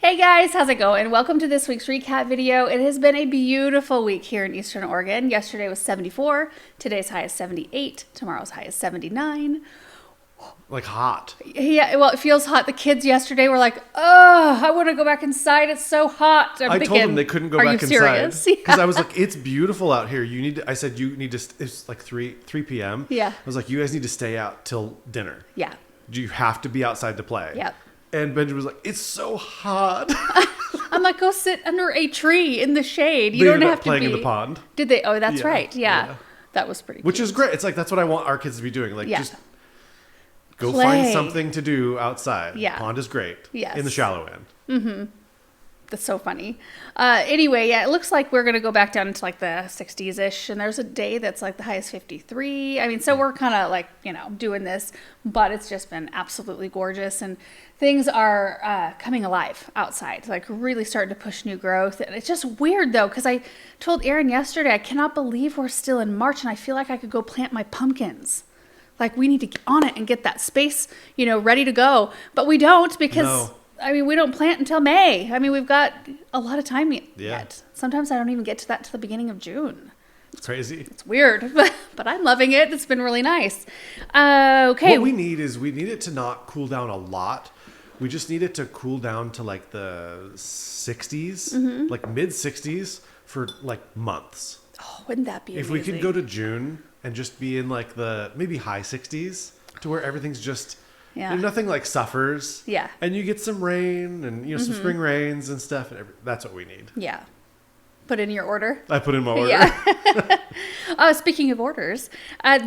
Hey guys, how's it going? Welcome to this week's recap video. It has been a beautiful week here in Eastern Oregon. Yesterday was 74, today's high is 78, tomorrow's high is 79. Like hot. Yeah, well, it feels hot. The kids yesterday were like, oh, I want to go back inside. It's so hot. I told them they couldn't go back inside. Serious? Because I was like, it's beautiful out here. I said, you need to, it's like 3 p.m. Yeah. I was like, you guys need to stay out till dinner. Yeah. You have to be outside to play. Yep. And Benjamin was like, it's so hot. I'm like, go sit under a tree in the shade. You They don't ended up have to playing be. in the pond. Did they? Oh, that's Yeah, right. Yeah. yeah. That was pretty Which cute. is great. It's like, that's what I want our kids to be doing. Like, Yeah. just go Play. find something to do outside. Yeah. Pond is great. Yes. In the shallow end. Mm-hmm. That's so funny. Anyway, yeah, it looks like we're going to go back down into like the 60s-ish. And there's a day that's like the highest 53. I mean, so we're kind of like, doing this. But it's just been absolutely gorgeous. And things are coming alive outside. Like really starting to push new growth. And it's just weird though. Because I told Aaron yesterday, I cannot believe we're still in March. And I feel like I could go plant my pumpkins. Like we need to get on it and get that space, ready to go. But we don't because... No. I mean, we don't plant until May. I mean, we've got a lot of time yet. Yeah. Sometimes I don't even get to that till the beginning of June. It's crazy. It's weird, but I'm loving it. It's been really nice. Okay. What we need it to not cool down a lot. We just need it to cool down to like the 60s, like mid 60s for like months. Oh, wouldn't that be If amazing? we could go to June and just be in like the maybe high 60s to where everything's just... Yeah. Nothing like suffers. Yeah. And you get some rain and some spring rains and stuff. And that's what we need. Yeah. Put in your order. I put in my order. Yeah. Speaking of orders,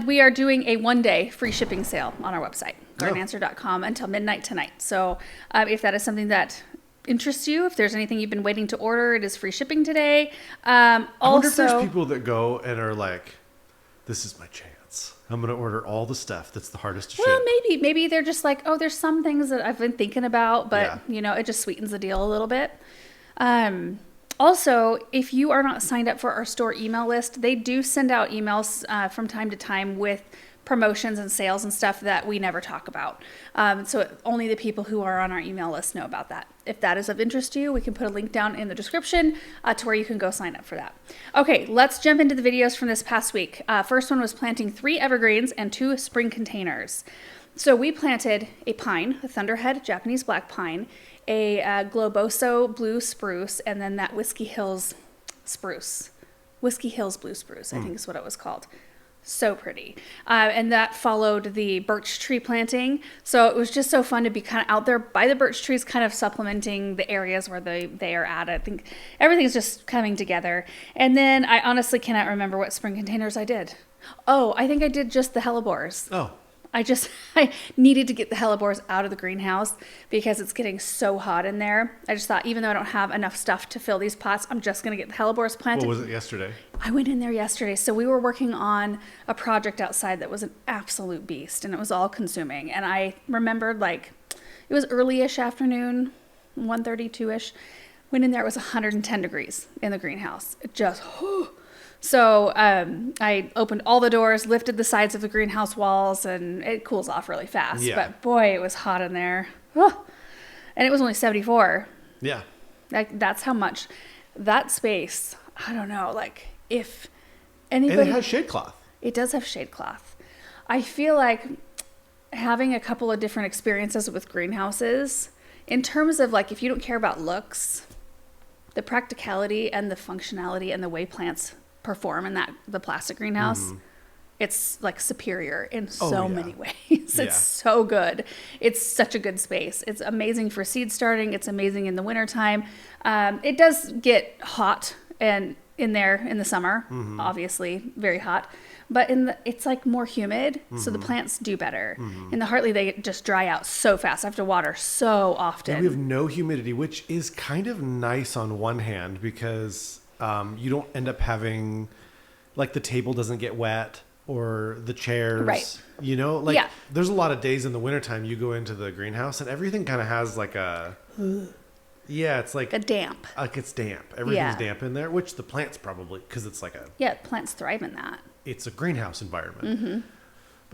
we are doing a one-day free shipping sale on our website, gardenanswer.com, until midnight tonight. So if that is something that interests you, if there's anything you've been waiting to order, it is free shipping today. I wonder if there's people that go and are like, this is my chance. I'm going to order all the stuff that's the hardest to ship. Well, maybe they're just like, oh, there's some things that I've been thinking about, but it just sweetens the deal a little bit. Also, if you are not signed up for our store email list, they do send out emails from time to time with promotions and sales and stuff that we never talk about. So only the people who are on our email list know about that. If that is of interest to you, we can put a link down in the description to where you can go sign up for that. Okay, let's jump into the videos from this past week. First one was planting 3 evergreens and 2 spring containers. So we planted a pine, a thunderhead Japanese black pine, a globoso blue spruce, and then that Whiskey Hills spruce. Whiskey Hills blue spruce, I think is what it was called. So pretty. And that followed the birch tree planting. So it was just so fun to be kind of out there by the birch trees, kind of supplementing the areas where they are at. I think everything's just coming together. And then I honestly cannot remember what spring containers I did. Oh, I think I did just the hellebores. Oh. I needed to get the hellebores out of the greenhouse because it's getting so hot in there. I just thought, even though I don't have enough stuff to fill these pots, I'm just going to get the hellebores planted. What was it yesterday? I went in there yesterday. So we were working on a project outside that was an absolute beast, and it was all consuming. And I remembered it was early-ish afternoon, 1:32-ish. Went in there, it was 110 degrees in the greenhouse. It just, So I opened all the doors, lifted the sides of the greenhouse walls, and it cools off really fast. Yeah. But boy, it was hot in there. And it was only 74. Yeah. That's how much that space, I don't know, if anybody... And it has shade cloth. It does have shade cloth. I feel like having a couple of different experiences with greenhouses, in terms of if you don't care about looks, the practicality and the functionality and the way plants perform in the plastic greenhouse, it's superior in so many ways. It's so good. It's such a good space. It's amazing for seed starting. It's amazing in the wintertime. It does get hot and in there in the summer, obviously very hot, but it's more humid, so the plants do better. In the Hartley, they just dry out so fast. I have to water so often. Yeah, we have no humidity, which is kind of nice on one hand because you don't end up having the table doesn't get wet or the chairs, right? There's a lot of days in the wintertime you go into the greenhouse and everything kind of has it's a damp. It's damp. Everything's damp in there, which the plants probably, because it's plants thrive in that. It's a greenhouse environment.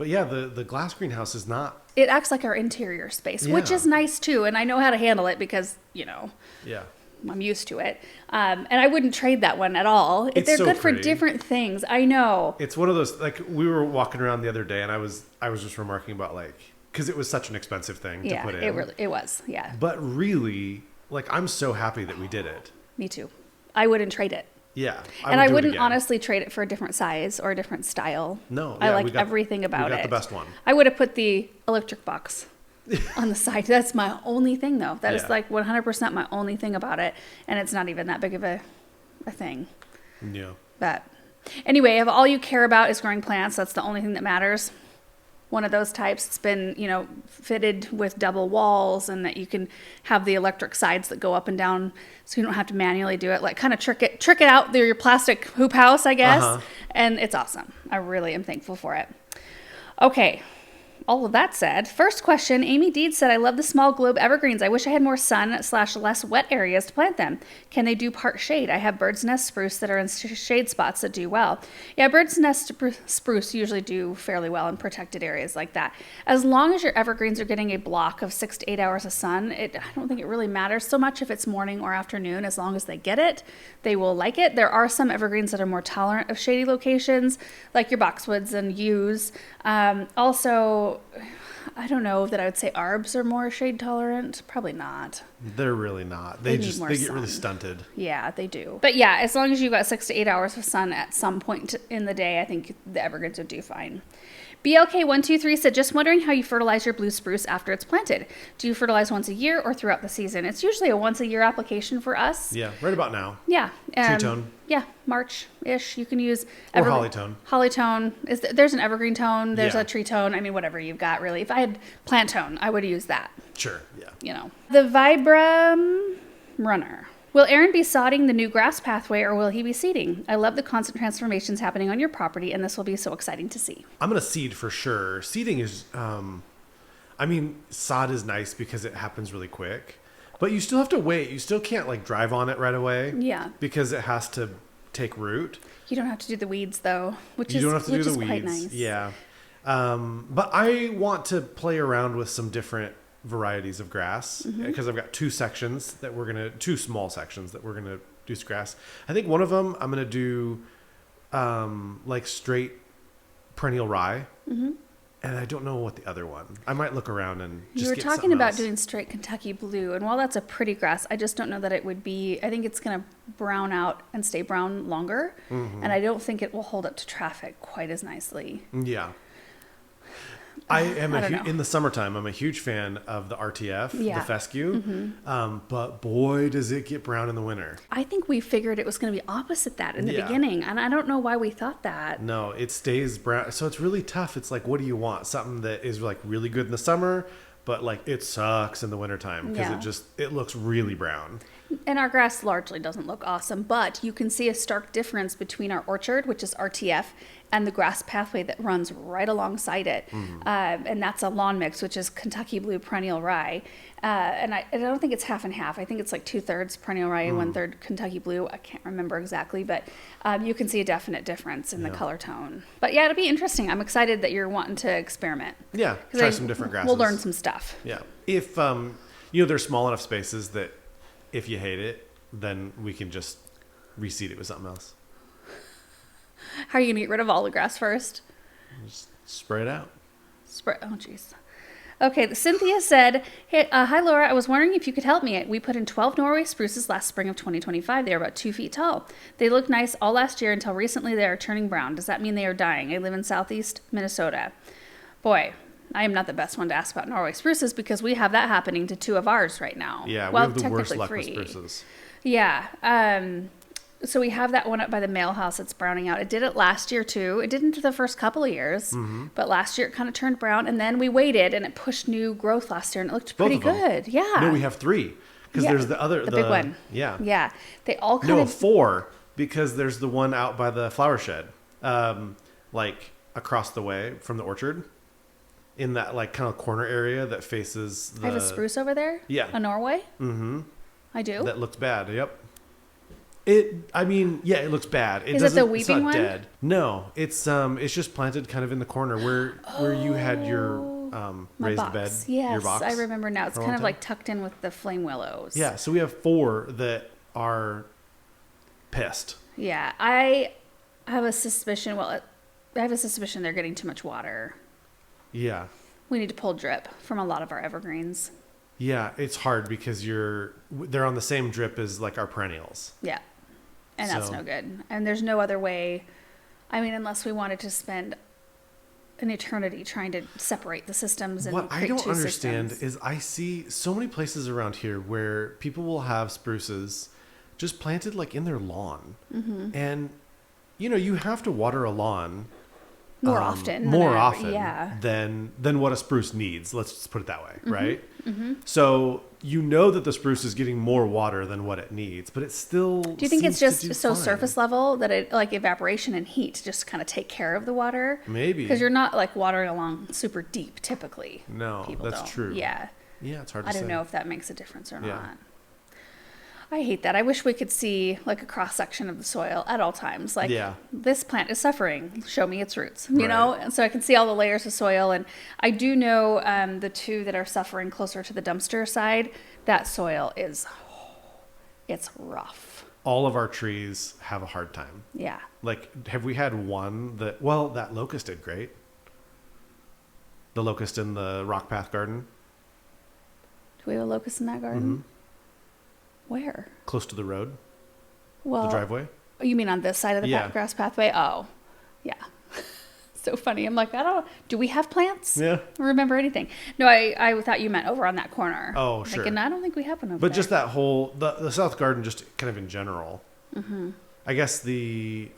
But yeah, the glass greenhouse is not. It acts like our interior space, which is nice too. And I know how to handle it because, Yeah. I'm used to it. And I wouldn't trade that one at all. It's They're so good pretty. for different things. I know. It's one of those, like, we were walking around the other day and I was just remarking about, like, because it was such an expensive thing to put in. It was. Yeah. But really, like, I'm so happy that we did it. Me too. I wouldn't trade it. Yeah. I wouldn't honestly trade it for a different size or a different style. No. I like everything about it. We got the best one. I would have put the electric box on the side. That's my only thing, though. That is like 100% my only thing about it. And it's not even that big of a thing. Yeah. But anyway, if all you care about is growing plants, that's the only thing that matters. One of those types. It's been, fitted with double walls, and that you can have the electric sides that go up and down, so you don't have to manually do it. Like, kind of trick it out through your plastic hoop house, I guess. And it's awesome. I really am thankful for it. Okay. All of that said, first question, Amy Deed said, I love the small globe evergreens. I wish I had more sun/less wet areas to plant them. Can they do part shade? I have bird's nest spruce that are in shade spots that do well. Yeah, bird's nest spruce usually do fairly well in protected areas like that. As long as your evergreens are getting a block of 6 to 8 hours of sun, I don't think it really matters so much if it's morning or afternoon. As long as they get it, they will like it. There are some evergreens that are more tolerant of shady locations, like your boxwoods and yews. Also, I don't know that I would say arbs are more shade tolerant. Probably not. They're really not. They get sun. really stunted. Yeah, they do. But yeah, as long as you've got 6 to 8 hours of sun at some point in the day, I think the evergreens would do fine. BLK123 said, just wondering how you fertilize your blue spruce after it's planted. Do you fertilize once a year or throughout the season? It's usually a once a year application for us. Yeah, right about now. Yeah. Tree tone. Yeah, March-ish. You can use... Or holly tone. Holly tone. There's an evergreen tone. There's a tree tone. I mean, whatever you've got, really. If I had plant tone, I would use that. Sure, yeah. The Vibram Runner. Will Aaron be sodding the new grass pathway, or will he be seeding? I love the constant transformations happening on your property, and this will be so exciting to see. I'm going to seed for sure. Seeding is, sod is nice because it happens really quick, but you still have to wait. You still can't drive on it right away. Yeah. Because it has to take root. You don't have to do the weeds though, which is quite nice. Yeah. But I want to play around with some different varieties of grass because I've got two small sections that we're gonna do grass. I think one of them I'm gonna do straight perennial rye, and I don't know what the other one. I might look around and just. You were get talking about else. doing straight Kentucky blue, and while that's a pretty grass, I just don't know that it would be. I think it's gonna brown out and stay brown longer, and I don't think it will hold up to traffic quite as nicely. Yeah. I am in the summertime. I'm a huge fan of the RTF, the fescue, but boy, does it get brown in the winter. I think we figured it was going to be opposite that in the beginning, and I don't know why we thought that. No, it stays brown, so it's really tough. It's like, what do you want? Something that is really good in the summer, but it sucks in the wintertime because it looks really brown. And our grass largely doesn't look awesome, but you can see a stark difference between our orchard, which is RTF, and the grass pathway that runs right alongside it. And that's a lawn mix, which is Kentucky blue perennial rye. And I don't think it's half and half. I think it's 2/3 perennial rye and 1/3 Kentucky blue. I can't remember exactly, but you can see a definite difference in the color tone. But yeah, it'll be interesting. I'm excited that you're wanting to experiment. Yeah, try some different grasses. We'll learn some stuff. Yeah. If, there's small enough spaces that if you hate it, then we can just reseed it with something else. How are you going to get rid of all the grass first? Just spray it out. Oh, jeez. Okay, Cynthia said, hey, hi, Laura. I was wondering if you could help me. We put in 12 Norway spruces last spring of 2025. They are about 2 feet tall. They looked nice all last year until recently they are turning brown. Does that mean they are dying? I live in southeast Minnesota. Boy, I am not the best one to ask about Norway spruces because we have that happening to 2 of ours right now. Yeah, we have the worst luck with spruces. Yeah. So we have that one up by the mail house that's browning out. It did it last year too. It didn't the first couple of years, but last year it kind of turned brown, and then we waited and it pushed new growth last year and it looked pretty good. Yeah. No, we have 3 because there's the big one. Yeah. Yeah. They all kind of 4 because there's the one out by the flower shed, across the way from the orchard, in that kind of corner area that faces the. I have a spruce over there. Yeah. A Norway. Mm-hmm. I do. That looks bad. Yep. I mean, yeah, it looks bad. Is it the It's weeping not one? dead. No, it's just planted kind of in the corner where you had your My raised box. bed. Yes, your box I remember now. It's for a kind long of time. like tucked in with the flame willows. Yeah, so we have 4 that are pissed. Yeah, I have a suspicion. Well, I have a suspicion they're getting too much water. Yeah. We need to pull drip from a lot of our evergreens. Yeah, it's hard because they're on the same drip as like our perennials. Yeah, and that's So- no good. And there's no other way. I mean, unless we wanted to spend an eternity trying to separate the systems and What I create don't 2 understand systems. is I see so many places around here where people will have spruces just planted like in their lawn. Mm-hmm. And you have to water a lawn More often. Yeah. than what a spruce needs. Let's just put it that way, Mm-hmm. right? So that the spruce is getting more water than what it needs, but it still. Do you think it's seems to just do so fine. surface level that it like evaporation and heat just kind of take care of the water? Maybe. Because you're not like watering along super deep typically. No, People that's don't. true. Yeah. Yeah, it's hard to I say. don't know if that makes a difference or Yeah. not. I hate that. I wish we could see like a cross section of the soil at all times. Like Yeah. this plant is suffering. Show me its roots. Right. And so I can see all the layers of soil. And I do know the 2 that are suffering closer to the dumpster side. That soil it's rough. All of our trees have a hard time. Yeah. Like, have we had one that locust did great? The locust in the rock path garden, Do we have a locust in that garden? Mm-hmm. Where? close to the road, Well, the driveway. You mean on this side of the Yeah. grass pathway? Oh, yeah. So funny. I'm like, do we have plants? Yeah. I don't remember anything. No, I thought you meant over on that corner. Oh, I'm sure. Thinking, I don't think we have one over But there. just that whole, the south garden, just kind of in general. Mm-hmm. I guess the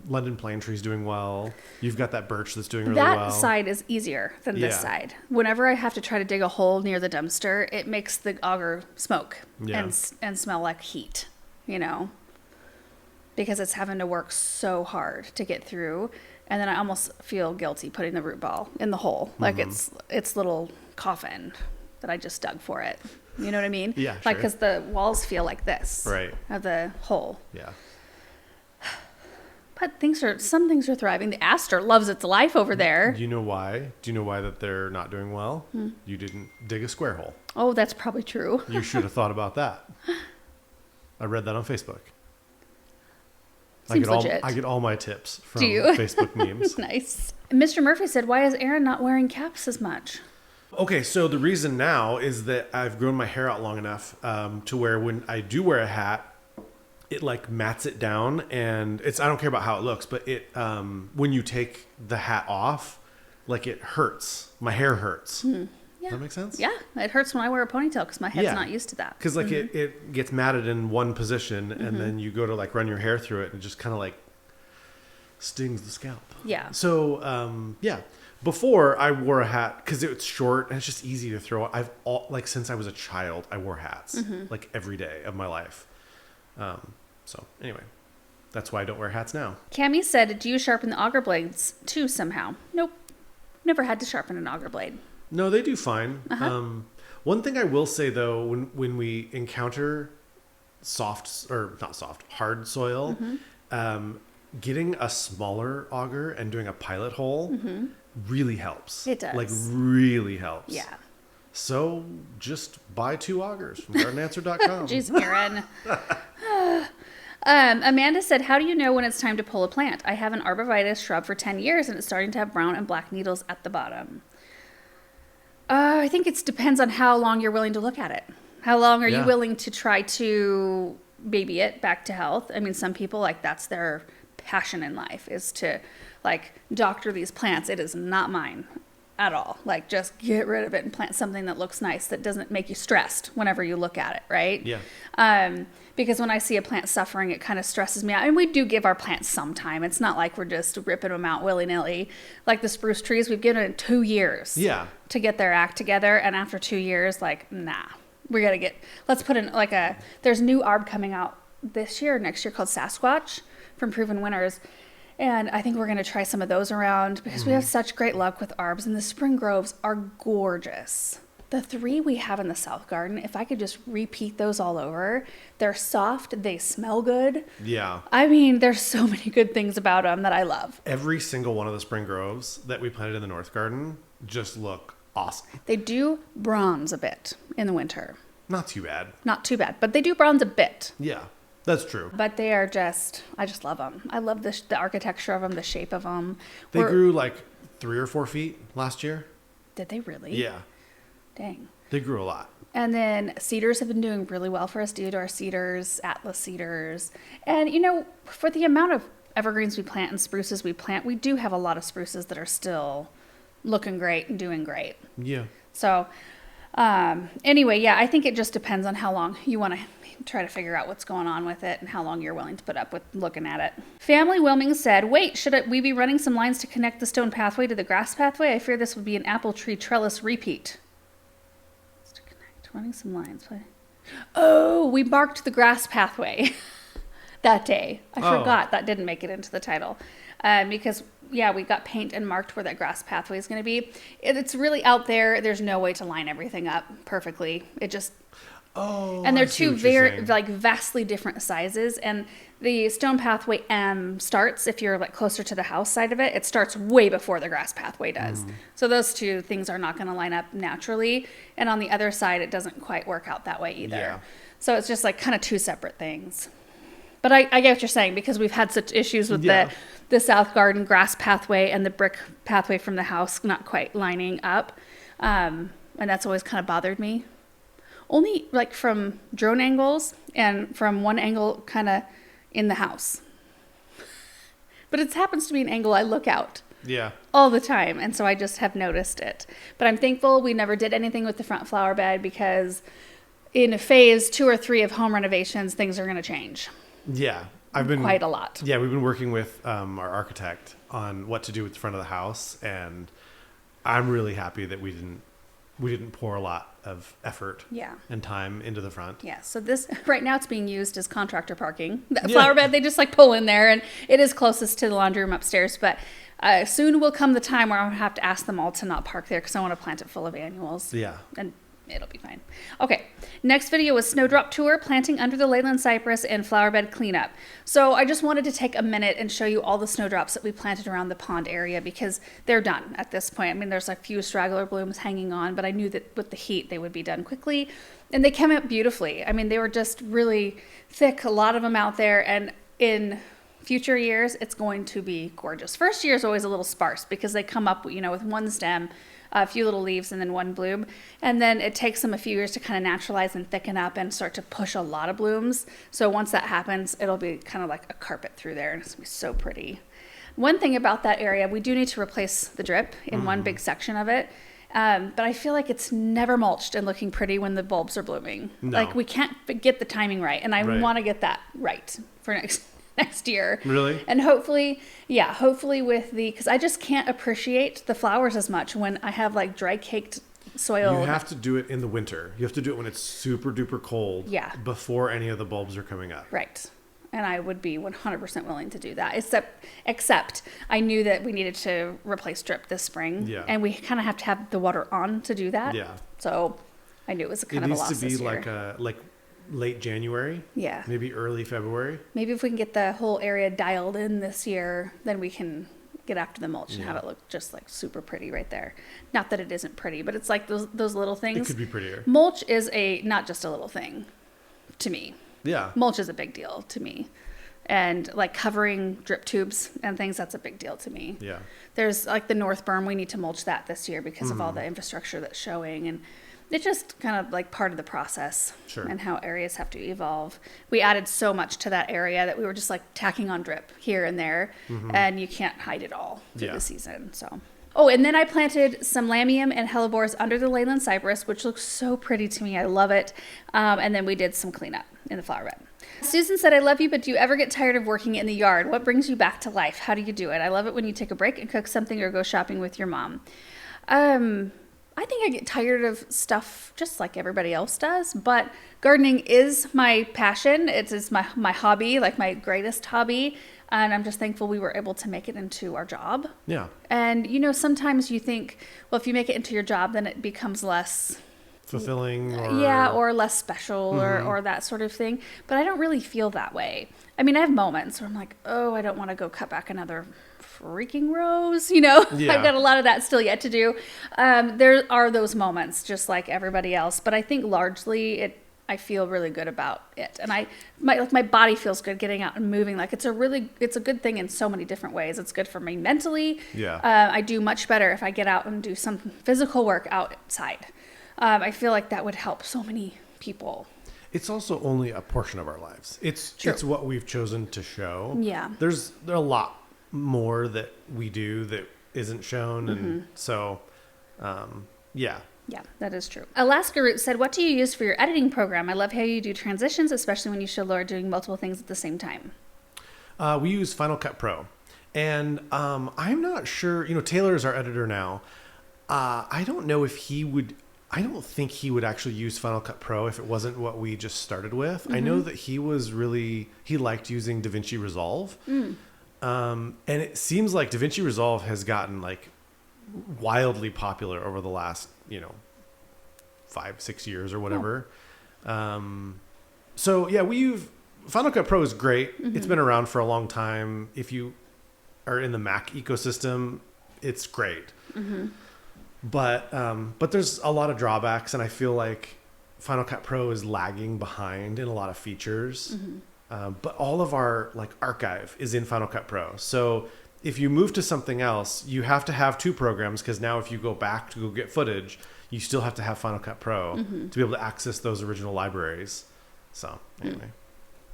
London plane tree's doing well. You've got that birch that's doing really That well. side is easier than this Yeah. side. Whenever I have to try to dig a hole near the dumpster, it makes the auger smoke Yeah. and smell like heat, because it's having to work so hard to get through. And then I almost feel guilty putting the root ball in the hole. Like Mm-hmm. it's little coffin that I just dug for it. You know what I mean? Yeah, Like, sure. because the walls feel like this. Right. Of the hole. Yeah. But some things are thriving. The aster loves its life over there. Do you know why? Do you know why that they're not doing well? Hmm. You didn't dig a square hole. Oh, that's probably true. You should have thought about that. I read that on Facebook. Seems legit. I get all my tips from Do you? Facebook memes. Nice. Mr. Murphy said, "Why is Aaron not wearing caps as much?" Okay, so the reason now is that I've grown my hair out long enough to where when I do wear a hat, it like mats it down, and I don't care about how it looks, but it when you take the hat off, like it hurts. My hair hurts. Yeah. Does that make sense? Yeah, it hurts when I wear a ponytail because my head's Yeah. not used to that. Because like it gets matted in one position, and then you go to like run your hair through it, and it just kind of like stings the scalp. Yeah. So yeah, before I wore a hat because it's short and it's just easy to throw. Since I was a child, I wore hats like every day of my life. So anyway, that's why I don't wear hats now. Cammy said, "Do you sharpen the auger blades too somehow?" Nope. Never had to sharpen an auger blade. No, they do fine. One thing I will say though, when we encounter hard soil, getting a smaller auger and doing a pilot hole really helps. It does. Like really helps. Yeah. So just buy 2 augers from gardenanswer.com. Jeez, Aaron. Amanda said, "How do you know when it's time to pull a plant? I have an arborvitae shrub for 10 years and it's starting to have brown and black needles at the bottom." I think it depends on how long you're willing to look at it. How long are you Yeah. willing to try to baby it back to health? I mean, some people, like, that's their passion in life, is to, like, doctor these plants. It is not mine at all. Like, just get rid of it and plant something that looks nice, that doesn't make you stressed whenever you look at it, right? Yeah. Because when I see a plant suffering, it kind of stresses me out. And we do give our plants some time. It's not like we're just ripping them out willy-nilly. Like the spruce trees, we've given it 2 years Yeah. to get their act together. And after 2 years, like, nah, we got to let's put in like there's new arb coming out this year, next year, called Sasquatch from Proven Winners. And I think we're going to try some of those around because we have such great luck with arbs. And the spring groves are gorgeous. The 3 we have in the south garden, if I could just repeat those all over, they're soft, they smell good. Yeah. I mean, there's so many good things about them that I love. Every single one of the spring groves that we planted in the north garden just look awesome. They do bronze a bit in the winter. Not too bad. Not too bad, but they do bronze a bit. Yeah, that's true. But they are just, I just love them. I love the architecture of them, the shape of them. They grew like 3 or 4 feet last year. Did they really? Yeah. Dang. They grew a lot. And then cedars have been doing really well for us. Deodar cedars, Atlas cedars. And, you know, for the amount of evergreens we plant and spruces we plant, we do have a lot of spruces that are still looking great and doing great. Yeah. So, anyway, yeah, I think it just depends on how long you want to try to figure out what's going on with it and how long you're willing to put up with looking at it. Family Wilming said, wait, we be running some lines to connect the stone pathway to the grass pathway? I fear this would be an apple tree trellis repeat. Running some lines. Oh, we marked the grass pathway that day. I forgot that didn't make it into the title. Because, yeah, we got paint and marked where that grass pathway is going to be. It's really out there. There's no way to line everything up perfectly. It just... Oh, and they're two very, like, vastly different sizes. And the stone pathway starts, if you're like closer to the house side of it, it starts way before the grass pathway does. So those two things are not going to line up naturally. And on the other side, it doesn't quite work out that way either. Yeah. So it's just like kind of 2 separate things. But I get what you're saying, because we've had such issues with the south garden grass pathway and the brick pathway from the house not quite lining up. And that's always kind of bothered me. Only like from drone angles and from one angle kind of in the house. But it happens to be an angle I look out all the time. And so I just have noticed it. But I'm thankful we never did anything with the front flower bed, because in phase 2 or 3 of home renovations, things are going to change. Yeah. I've been quite a lot. Yeah. We've been working with our architect on what to do with the front of the house. And I'm really happy that we didn't pour a lot of effort and time into the front. Yeah. So this, right now it's being used as contractor parking. The flower bed, they just like pull in there, and it is closest to the laundry room upstairs. But soon will come the time where I'll have to ask them all to not park there, because I want to plant it full of annuals. Yeah. And it'll be fine. Okay. Next video was Snowdrop Tour, planting under the leyland cypress and flower bed cleanup. So I just wanted to take a minute and show you all the snowdrops that we planted around the pond area, because they're done at this point. I mean, there's a few straggler blooms hanging on, but I knew that with the heat they would be done quickly, and they came out beautifully. I mean, they were just really thick, a lot of them out there, and in future years it's going to be gorgeous. First year is always a little sparse, because they come up, you know, with one stem, a few little leaves, and then one bloom. And then it takes them a few years to kind of naturalize and thicken up and start to push a lot of blooms. So once that happens, it'll be kind of like a carpet through there, and it's gonna be so pretty. One thing about that area, we do need to replace the drip in one big section of it. But I feel like it's never mulched and looking pretty when the bulbs are blooming. No. Like, we can't get the timing right. And I want to get that right for next year. Really? And hopefully with because I just can't appreciate the flowers as much when I have like dry caked soil. You have to do it in the winter. You have to do it when it's super duper cold. Yeah. Before any of the bulbs are coming up. Right. And I would be 100% willing to do that. Except I knew that we needed to replace drip this spring. Yeah. And we kind of have to have the water on to do that. Yeah. So I knew it was kind of a loss this year. It needs to be like late January. Yeah. Maybe early February. Maybe if we can get the whole area dialed in this year, then we can get after the mulch and have it look just like super pretty right there. Not that it isn't pretty, but it's like those little things. It could be prettier. Mulch is not just a little thing to me. Yeah. Mulch is a big deal to me. And like covering drip tubes and things, that's a big deal to me. Yeah. There's like the north berm, we need to mulch that this year because of all the infrastructure that's showing. And it's just kind of like part of the process. Sure. And how areas have to evolve. We added so much to that area that we were just like tacking on drip here and there. And you can't hide it all through the season. So. Oh, and then I planted some lamium and hellebores under the leyland cypress, which looks so pretty to me. I love it. And then we did some cleanup in the flower bed. Susan said, I love you, but do you ever get tired of working in the yard? What brings you back to life? How do you do it? I love it when you take a break and cook something or go shopping with your mom. I think I get tired of stuff just like everybody else does, but gardening is my passion. It is my hobby, like my greatest hobby. And I'm just thankful we were able to make it into our job. Yeah. And, you know, sometimes you think, well, if you make it into your job, then it becomes less fulfilling or yeah, or less special or that sort of thing. But I don't really feel that way. I mean, I have moments where I'm like, oh, I don't want to go cut back another freaking rose, you know. Yeah. I've got a lot of that still yet to do. There are those moments just like everybody else, but I think largely I feel really good about it, and my body feels good getting out and moving. Like it's a good thing in so many different ways. It's good for me mentally. Yeah. I do much better if I get out and do some physical work outside. I feel like that would help so many people. It's also only a portion of our lives. It's what we've chosen to show. Yeah. There are a lot more that we do that isn't shown, and so yeah. Yeah, that is true. Alaska Root said, what do you use for your editing program? I love how you do transitions, especially when you show Laura doing multiple things at the same time. We use Final Cut Pro, and I'm not sure. Taylor is our editor now. I don't know if he would. I don't think he would actually use Final Cut Pro if it wasn't what we just started with. I know that he liked using DaVinci Resolve. And it seems like DaVinci Resolve has gotten like wildly popular over the last, 5-6 years or whatever. So yeah, Final Cut Pro is great. It's been around for a long time. If you are in the Mac ecosystem, it's great. But there's a lot of drawbacks, and I feel like Final Cut Pro is lagging behind in a lot of features. But all of our archive is in Final Cut Pro. So if you move to something else, you have to have two programs, because now if you go back to go get footage, you still have to have Final Cut Pro to be able to access those original libraries. So anyway,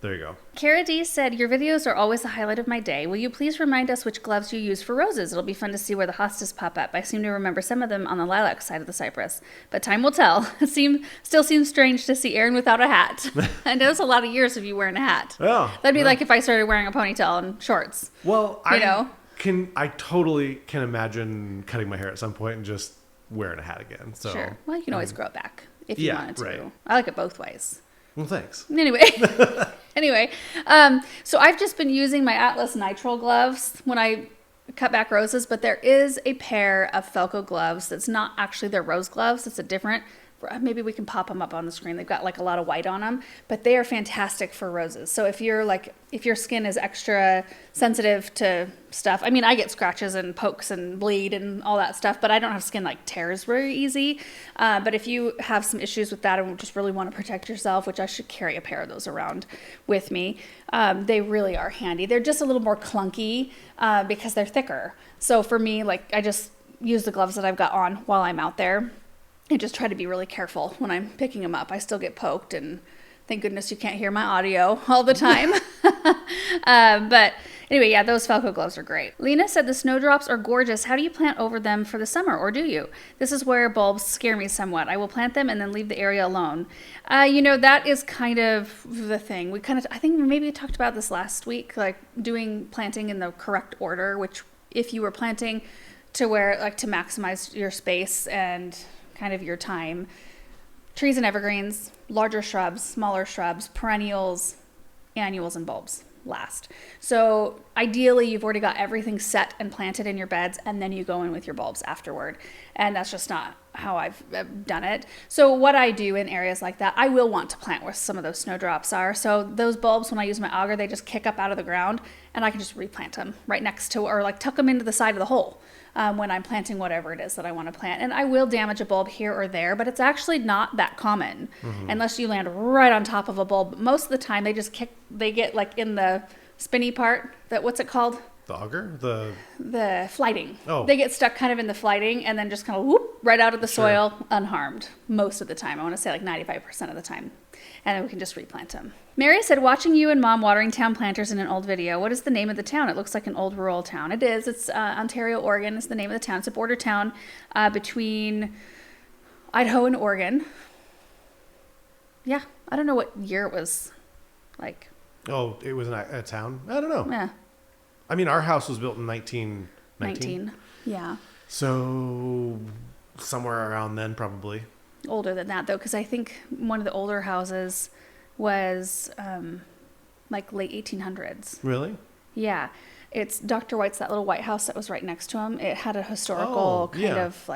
there you go. Cara D said, your videos are always the highlight of my day. Will you please remind us which gloves you use for roses? It'll be fun to see where the hostas pop up. I seem to remember some of them on the lilac side of the cypress, but time will tell. It still seems strange to see Aaron without a hat. I know it's a lot of years of you wearing a hat. Yeah, That'd be like if I started wearing a ponytail and shorts. Well, I totally can imagine cutting my hair at some point and just wearing a hat again. So sure. Well, you can always grow it back if you wanted to. Right. I like it both ways. Well, thanks. Anyway, so I've just been using my Atlas nitrile gloves when I cut back roses, but there is a pair of Felco gloves that's not actually their rose gloves. It's a different, maybe we can pop them up on the screen. They've got a lot of white on them, but they are fantastic for roses. So if your skin is extra sensitive to stuff, I mean, I get scratches and pokes and bleed and all that stuff, but I don't have skin tears very easy. But if you have some issues with that and just really want to protect yourself, which I should carry a pair of those around with me, they really are handy. They're just a little more clunky because they're thicker. So for me, I just use the gloves that I've got on while I'm out there. And just try to be really careful when I'm picking them up. I still get poked, and thank goodness you can't hear my audio all the time. But anyway, yeah, those Felco gloves are great. Lena said the snowdrops are gorgeous. How do you plant over them for the summer, or do you? This is where bulbs scare me somewhat. I will plant them and then leave the area alone. That is kind of the thing. I think maybe we talked about this last week, doing planting in the correct order, which if you were planting to where, to maximize your space and kind of your time. Trees and evergreens, larger shrubs, smaller shrubs, perennials, annuals, and bulbs last. So ideally, you've already got everything set and planted in your beds, and then you go in with your bulbs afterward. And that's just not how I've done it. So what I do in areas like that, I will want to plant where some of those snowdrops are. So those bulbs, when I use my auger, they just kick up out of the ground, and I can just replant them right next to, or tuck them into the side of the hole. When I'm planting whatever it is that I want to plant. And I will damage a bulb here or there, but it's actually not that common unless you land right on top of a bulb. Most of the time they get in the spinny part, what's it called? The auger? The flighting. Oh. They get stuck kind of in the flighting and then just kind of whoop right out of the soil unharmed most of the time. I want to say 95% of the time. And then we can just replant them. Mary said, watching you and Mom watering town planters in an old video. What is the name of the town? It looks like an old rural town. It is. It's Ontario, Oregon is the name of the town. It's a border town between Idaho and Oregon. Yeah. I don't know what year it was like. Oh, it was a town? I don't know. Yeah. I mean, our house was built in 1919. Yeah. So somewhere around then, probably. Older than that, though, because I think one of the older houses was late 1800s. Really? Yeah. It's Dr. White's, that little white house that was right next to him. It had a historical kind of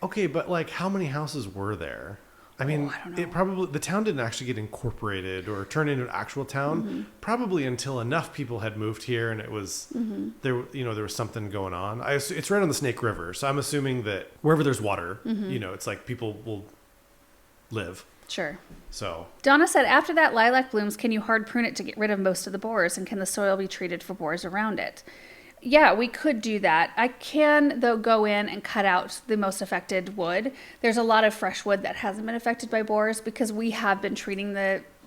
Okay, but how many houses were there? I mean, I don't know. it probably, the town didn't actually get incorporated or turn into an actual town probably until enough people had moved here and it was there, you know, there was something going on. It's right on the Snake River. So I'm assuming that wherever there's water, you know, it's like people will live. Sure. So Donna said, after that lilac blooms, can you hard prune it to get rid of most of the borers? And can the soil be treated for borers around it? Yeah, we could do that. I can, though, go in and cut out the most affected wood. There's a lot of fresh wood that hasn't been affected by borers because we have been treating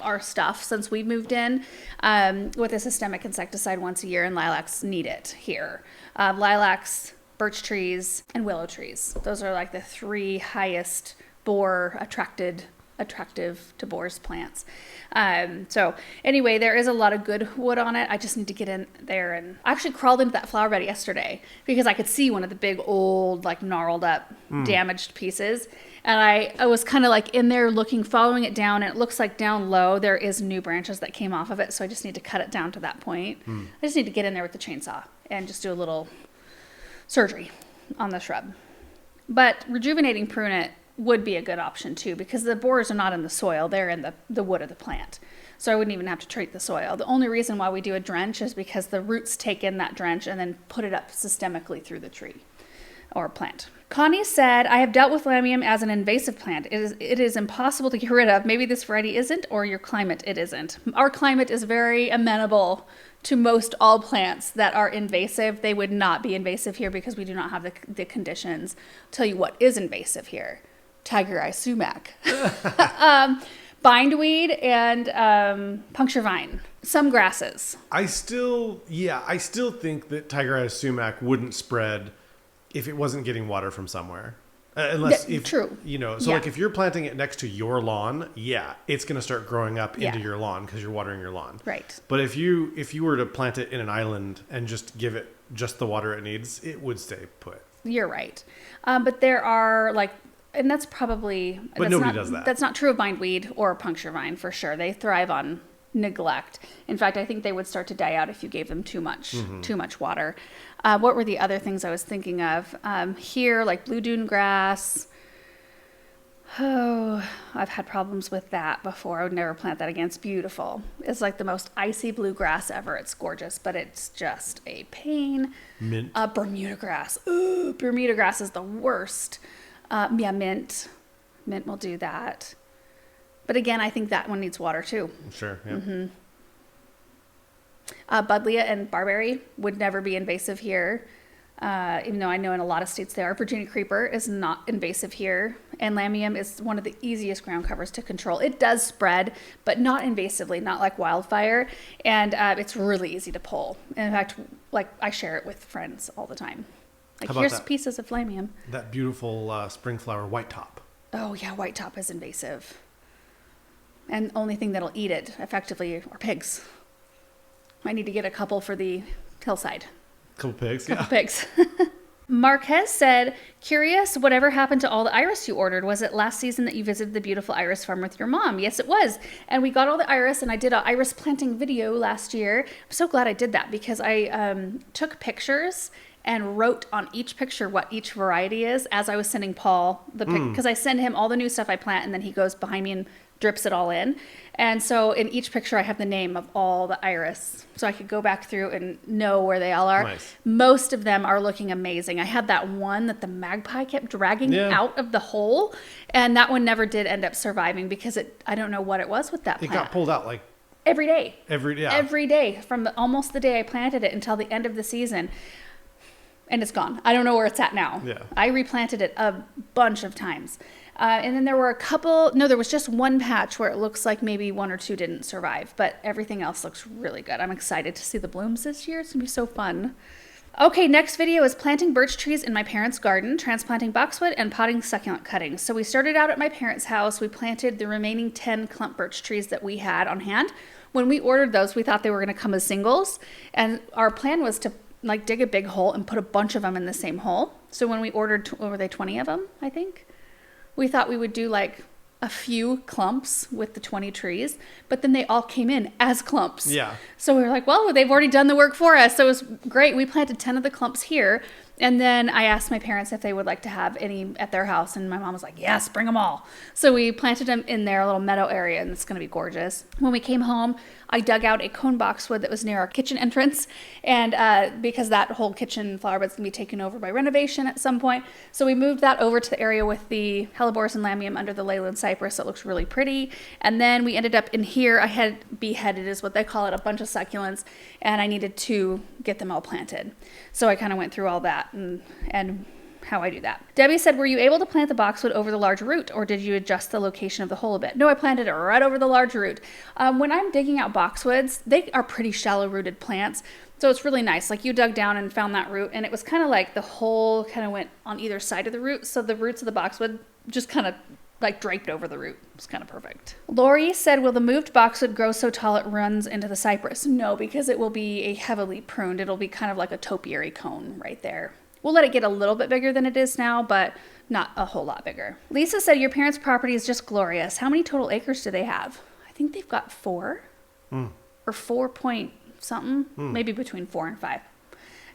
our stuff since we moved in with a systemic insecticide once a year, and lilacs need it here. Lilacs, birch trees, and willow trees. Those are like the 3 highest borer attractive to borers plants. So anyway, there is a lot of good wood on it. I just need to get in there, and I actually crawled into that flower bed yesterday because I could see one of the big old, like gnarled up, damaged pieces. And I was kind of like in there looking, following it down, and it looks like down low there is new branches that came off of it. So I just need to cut it down to that point. I just need to get in there with the chainsaw and just do a little surgery on the shrub. But rejuvenating prune it would be a good option too, because the borers are not in the soil, they're in the wood of the plant. So I wouldn't even have to treat the soil. The only reason why we do a drench is because the roots take in that drench and then put it up systemically through the tree or plant. Connie said, I have dealt with lamium as an invasive plant. It is impossible to get rid of. Maybe this variety isn't, or your climate it isn't. Our climate is very amenable to most all plants that are invasive. They would not be invasive here because we do not have the conditions. I'll tell you what is invasive here. Tiger eye sumac, bindweed, and puncture vine. Some grasses. I still think that tiger eye sumac wouldn't spread if it wasn't getting water from somewhere. Unless true. You know, so like if you're planting it next to your lawn, it's going to start growing up into your lawn because you're watering your lawn. Right. But if you were to plant it in an island and just give it just the water it needs, it would stay put. You're right. But there are and that's probably... But nobody does that. That's not true of bindweed or puncture vine for sure. They thrive on neglect. In fact, I think they would start to die out if you gave them too much water. What were the other things I was thinking of? Here, like blue dune grass. Oh, I've had problems with that before. I would never plant that again. It's beautiful. It's like the most icy blue grass ever. It's gorgeous, but it's just a pain. Mint. Bermuda grass. Ooh, Bermuda grass is the worst. Mint. Mint will do that. But again, I think that one needs water too. Sure, yeah. Buddleia and barberry would never be invasive here. Even though I know in a lot of states they are. Virginia creeper is not invasive here. And lamium is one of the easiest ground covers to control. It does spread, but not invasively, not like wildfire. And it's really easy to pull. And in fact, like I share it with friends all the time. Like, here's pieces of lamium. That beautiful spring flower white top. Oh, yeah, white top is invasive. And the only thing that'll eat it effectively are pigs. I need to get a couple for the hillside. Couple pigs, Pigs. Marquez said, curious, whatever happened to all the iris you ordered? Was it last season that you visited the beautiful iris farm with your mom? Yes, it was. And we got all the iris, and I did an iris planting video last year. I'm so glad I did that because I took pictures and wrote on each picture what each variety is as I was sending Paul the pic, because I send him all the new stuff I plant, and then he goes behind me and drips it all in. And so in each picture I have the name of all the iris, so I could go back through and know where they all are. Nice. Most of them are looking amazing. I had that one that the magpie kept dragging out of the hole, and that one never did end up surviving because I don't know what it was with that plant. It got pulled out like every day. Every day from almost the day I planted it until the end of the season. And it's gone. I don't know where it's at now. Yeah. I replanted it a bunch of times. And then there were there was just one patch where it looks like maybe 1 or 2 didn't survive, but everything else looks really good. I'm excited to see the blooms this year. It's gonna be so fun. Okay, next video is planting birch trees in my parents' garden, transplanting boxwood, and potting succulent cuttings. So we started out at my parents' house. We planted the remaining 10 clump birch trees that we had on hand. When we ordered those, we thought they were gonna come as singles, and our plan was to dig a big hole and put a bunch of them in the same hole. So when we ordered, were they 20 of them, I think? We thought we would do a few clumps with the 20 trees, but then they all came in as clumps. Yeah. So we were like, well, they've already done the work for us. So it was great. We planted 10 of the clumps here, And then I asked my parents if they would like to have any at their house, and my mom was like, yes, bring them all. So we planted them in their little meadow area, and it's going to be gorgeous. When we came home, I dug out a cone boxwood that was near our kitchen entrance, and because that whole kitchen flower bed's going to be taken over by renovation at some point. So we moved that over to the area with the hellebores and lamium under the leyland cypress. It looks really pretty. And then we ended up in here. I had beheaded, is what they call it, a bunch of succulents, and I needed to get them all planted. So I kind of went through all that and how I do that. Debbie said, were you able to plant the boxwood over the large root, or did you adjust the location of the hole a bit? No, I planted it right over the large root. When I'm digging out boxwoods, they are pretty shallow rooted plants. So it's really nice. Like, you dug down and found that root, and it was kind of like the hole kind of went on either side of the root. So the roots of the boxwood just kind of like draped over the root. It's kind of perfect. Lori said, will the moved boxwood grow so tall it runs into the cypress? No, because it will be a heavily pruned. It'll be kind of like a topiary cone right there. We'll let it get a little bit bigger than it is now, but not a whole lot bigger. Lisa said, your parents' property is just glorious. How many total acres do they have? I think they've got 4 or 4 point something, maybe between 4 and 5.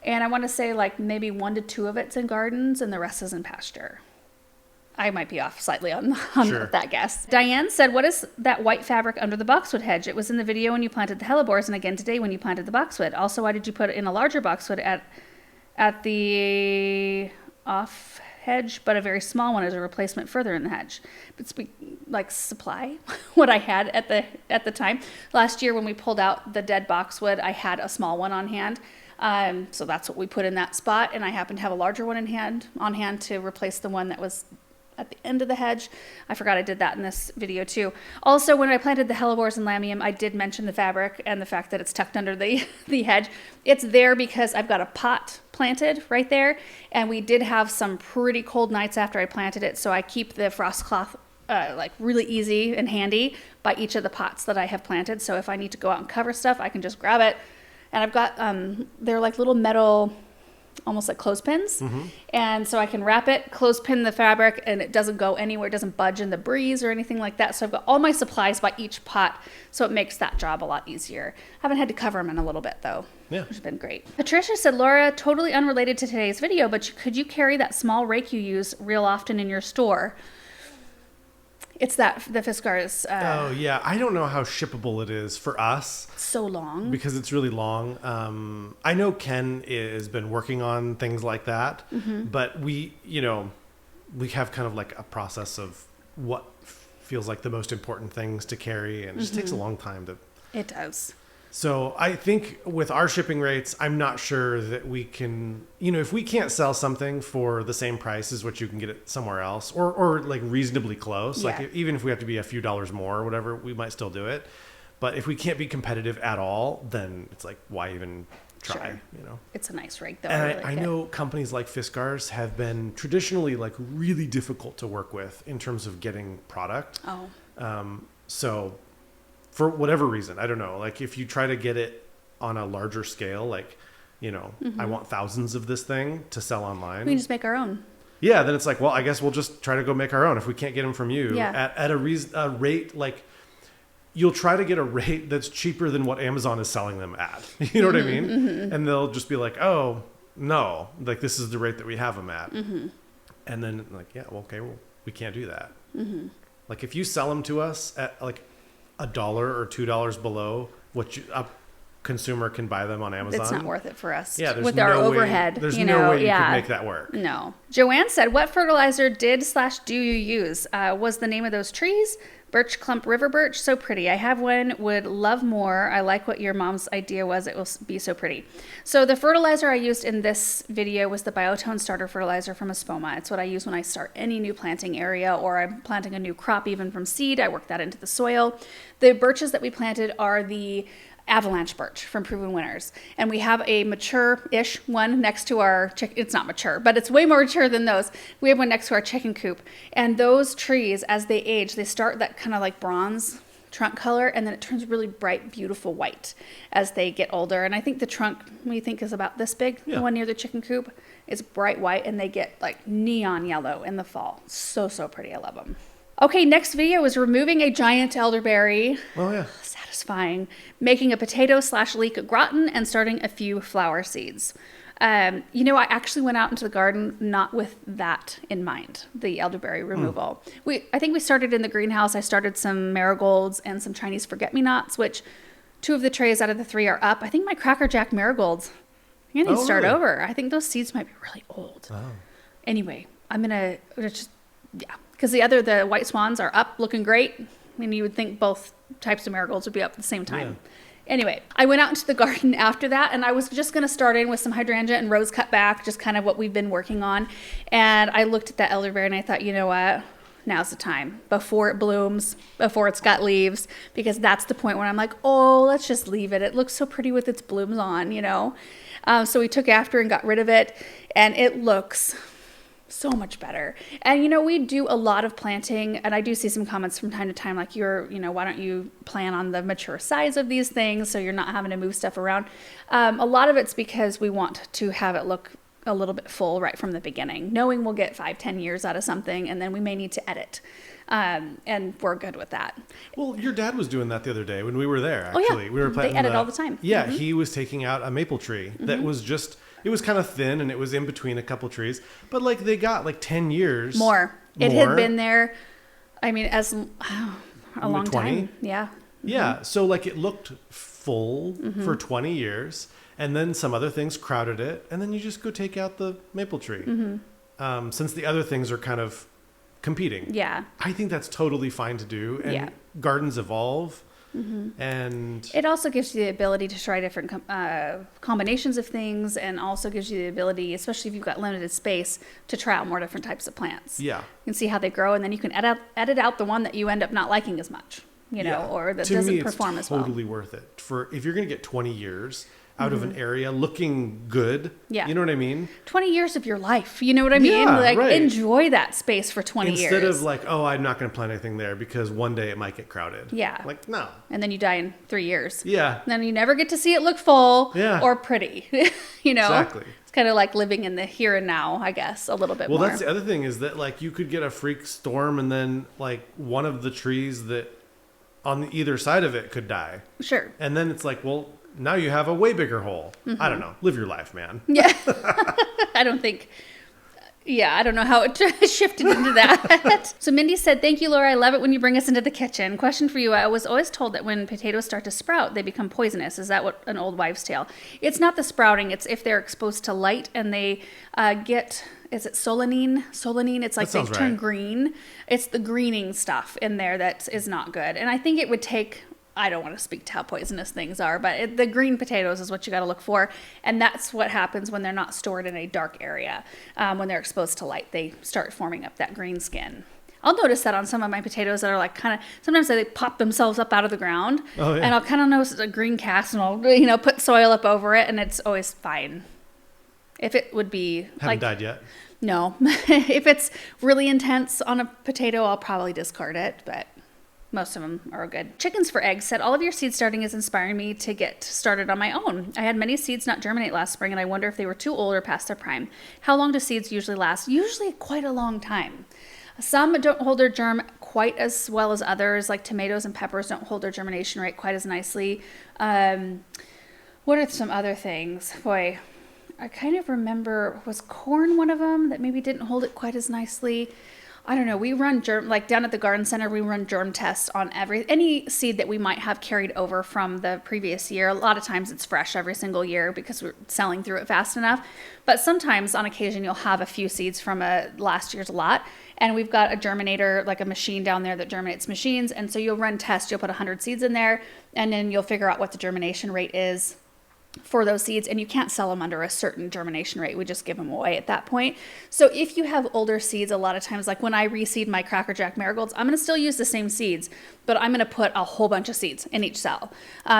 And I want to say like maybe 1 to 2 of it's in gardens and the rest is in pasture. I might be off slightly on Sure. that guess. Diane said, what is that white fabric under the boxwood hedge? It was in the video when you planted the hellebores and again today when you planted the boxwood. Also, why did you put it in a larger boxwood at the off hedge, but a very small one as a replacement further in the hedge? It's like supply what I had at the time. Last year when we pulled out the dead boxwood, I had a small one on hand. So that's what we put in that spot, and I happened to have a larger one on hand to replace the one that was at the end of the hedge. I forgot I did that in this video too. Also, when I planted the hellebores and lamium, I did mention the fabric and the fact that it's tucked under the hedge. It's there because I've got a pot planted right there, and we did have some pretty cold nights after I planted it, so I keep the frost cloth like really easy and handy by each of the pots that I have planted. So if I need to go out and cover stuff, I can just grab it. And I've got, they're like little metal, almost like clothespins. And so I can wrap it, clothespin the fabric, and it doesn't go anywhere. It doesn't budge in the breeze or anything like that. So I've got all my supplies by each pot. So it makes that job a lot easier. Haven't had to cover them in a little bit though. Yeah. Which has been great. Patricia said, Laura, totally unrelated to today's video, but could you carry that small rake you use real often in your store? It's the Fiskars. Oh, yeah. I don't know how shippable it is for us. So long. Because it's really long. I know Ken has been working on things like that, but we have kind of like a process of what feels like the most important things to carry, and it just takes a long time to... It does. So I think with our shipping rates, I'm not sure that we can, if we can't sell something for the same price as what you can get it somewhere else, or like reasonably close, like even if we have to be a few dollars more or whatever, we might still do it. But if we can't be competitive at all, then it's like, why even try, It's a nice rake though. And I know companies like Fiskars have been traditionally like really difficult to work with in terms of getting product. So for whatever reason, I don't know, like if you try to get it on a larger scale, like, I want thousands of this thing to sell online. We can just make our own. Yeah. Then it's like, well, I guess we'll just try to go make our own. If we can't get them from you at a rate, like you'll try to get a rate that's cheaper than what Amazon is selling them at. You know what I mean? And they'll just be like, oh no, like this is the rate that we have them at. And then like, yeah, well, okay, well, we can't do that. Like if you sell them to us at like $1 or $2 below what a consumer can buy them on Amazon. It's not worth it for us. Yeah, with our overhead. There's no way you could make that work. No. Joanne said, what fertilizer do you use? Was the name of those trees? Birch Clump River Birch, so pretty. I have one, would love more. I like what your mom's idea was. It will be so pretty. So the fertilizer I used in this video was the Biotone Starter Fertilizer from Espoma. It's what I use when I start any new planting area, or I'm planting a new crop even from seed. I work that into the soil. The birches that we planted are the Avalanche Birch from Proven Winners. And we have a mature-ish one next to our it's not mature, but it's way more mature than those. We have one next to our chicken coop. And those trees, as they age, they start that kind of like bronze trunk color, and then it turns really bright, beautiful white as they get older. And I think the trunk, we think, is about this big. The one near the chicken coop is bright white, and they get like neon yellow in the fall. So, so pretty. I love them. Okay, next video is removing a giant elderberry. Oh, yeah. Satisfying. Making a potato/leek gratin and starting a few flower seeds. I actually went out into the garden not with that in mind, the elderberry removal. I think we started in the greenhouse. I started some marigolds and some Chinese forget-me-nots, which 2 of the trays out of the 3 are up. I think my Cracker Jack marigolds, I need to start over. I think those seeds might be really old. Oh. Anyway, I'm going to just, because the white swans are up looking great. I mean, you would think both types of marigolds would be up at the same time. Yeah. Anyway, I went out into the garden after that, and I was just going to start in with some hydrangea and rose cut back, just kind of what we've been working on. And I looked at that elderberry and I thought, you know what? Now's the time, before it blooms, before it's got leaves, because that's the point when I'm like, oh, let's just leave it. It looks so pretty with its blooms on, So we took after and got rid of it, and it looks so much better. And we do a lot of planting, and I do see some comments from time to time like, why don't you plan on the mature size of these things so you're not having to move stuff around. A lot of it's because we want to have it look a little bit full right from the beginning, knowing we'll get 5-10 years out of something, and then we may need to edit. And we're good with that. Well, your dad was doing that the other day when we were there, actually. Oh, yeah. We were planting. They edit all the time. Yeah, he was taking out a maple tree that was just, it was kind of thin, and it was in between a couple trees, but they got 10 years. More. It had been there, I mean, as a long 20? time. Yeah. Yeah, so it looked full for 20 years, and then some other things crowded it, and then you just go take out the maple tree. Since the other things are kind of competing. Yeah. I think that's totally fine to do, and gardens evolve. And it also gives you the ability to try different combinations of things, and also gives you the ability, especially if you've got limited space, to try out more different types of plants. Yeah. You can see how they grow, and then you can edit out the one that you end up not liking as much, or that doesn't perform as well. To me, it's totally worth it. If you're going to get 20 years out of an area looking good, you know what I mean? 20 years of your life, you know what I mean? Right. Enjoy that space for 20 years. Instead of I'm not going to plant anything there because one day it might get crowded. Yeah. No. And then you die in 3 years. Yeah. And then you never get to see it look full or pretty, Exactly. It's kind of like living in the here and now, I guess, a little bit more. Well, that's the other thing is that you could get a freak storm, and then one of the trees that on either side of it could die. Sure. And then it's now you have a way bigger hole. I don't know. Live your life, man. Yeah. I don't know how it shifted into that. So Mindy said, thank you, Laura. I love it when you bring us into the kitchen. Question for you. I was always told that when potatoes start to sprout, they become poisonous. Is that what an old wives' tale? It's not the sprouting. It's if they're exposed to light and they is it solanine? Solanine, it's they turn green. It's the greening stuff in there that is not good. And I think it would take... I don't want to speak to how poisonous things are, but the green potatoes is what you got to look for. And that's what happens when they're not stored in a dark area. When they're exposed to light, they start forming up that green skin. I'll notice that on some of my potatoes that are sometimes they pop themselves up out of the ground. Oh, yeah. And I'll kind of notice it's a green cast, and I'll, put soil up over it, and it's always fine. If it would be haven't died yet. No. If it's really intense on a potato, I'll probably discard it, but most of them are good. Chickens for Eggs said, all of your seed starting is inspiring me to get started on my own. I had many seeds not germinate last spring, and I wonder if they were too old or past their prime. How long do seeds usually last? Usually quite a long time. Some don't hold their germ quite as well as others, like tomatoes and peppers don't hold their germination rate quite as nicely. What are some other things? Boy, I kind of remember, was corn one of them that maybe didn't hold it quite as nicely? I don't know. We run down at the garden center, we run germ tests on any seed that we might have carried over from the previous year. A lot of times it's fresh every single year because we're selling through it fast enough. But sometimes on occasion you'll have a few seeds from last year's lot. And we've got a germinator, like a machine down there that germinates machines. And so you'll run tests. You'll put 100 seeds in there, and then you'll figure out what the germination rate is for those seeds, and you can't sell them under a certain germination rate. We just give them away at that point. So if you have older seeds, a lot of times, like when I reseed my Cracker Jack marigolds, I'm going to still use the same seeds, but I'm going to put a whole bunch of seeds in each cell,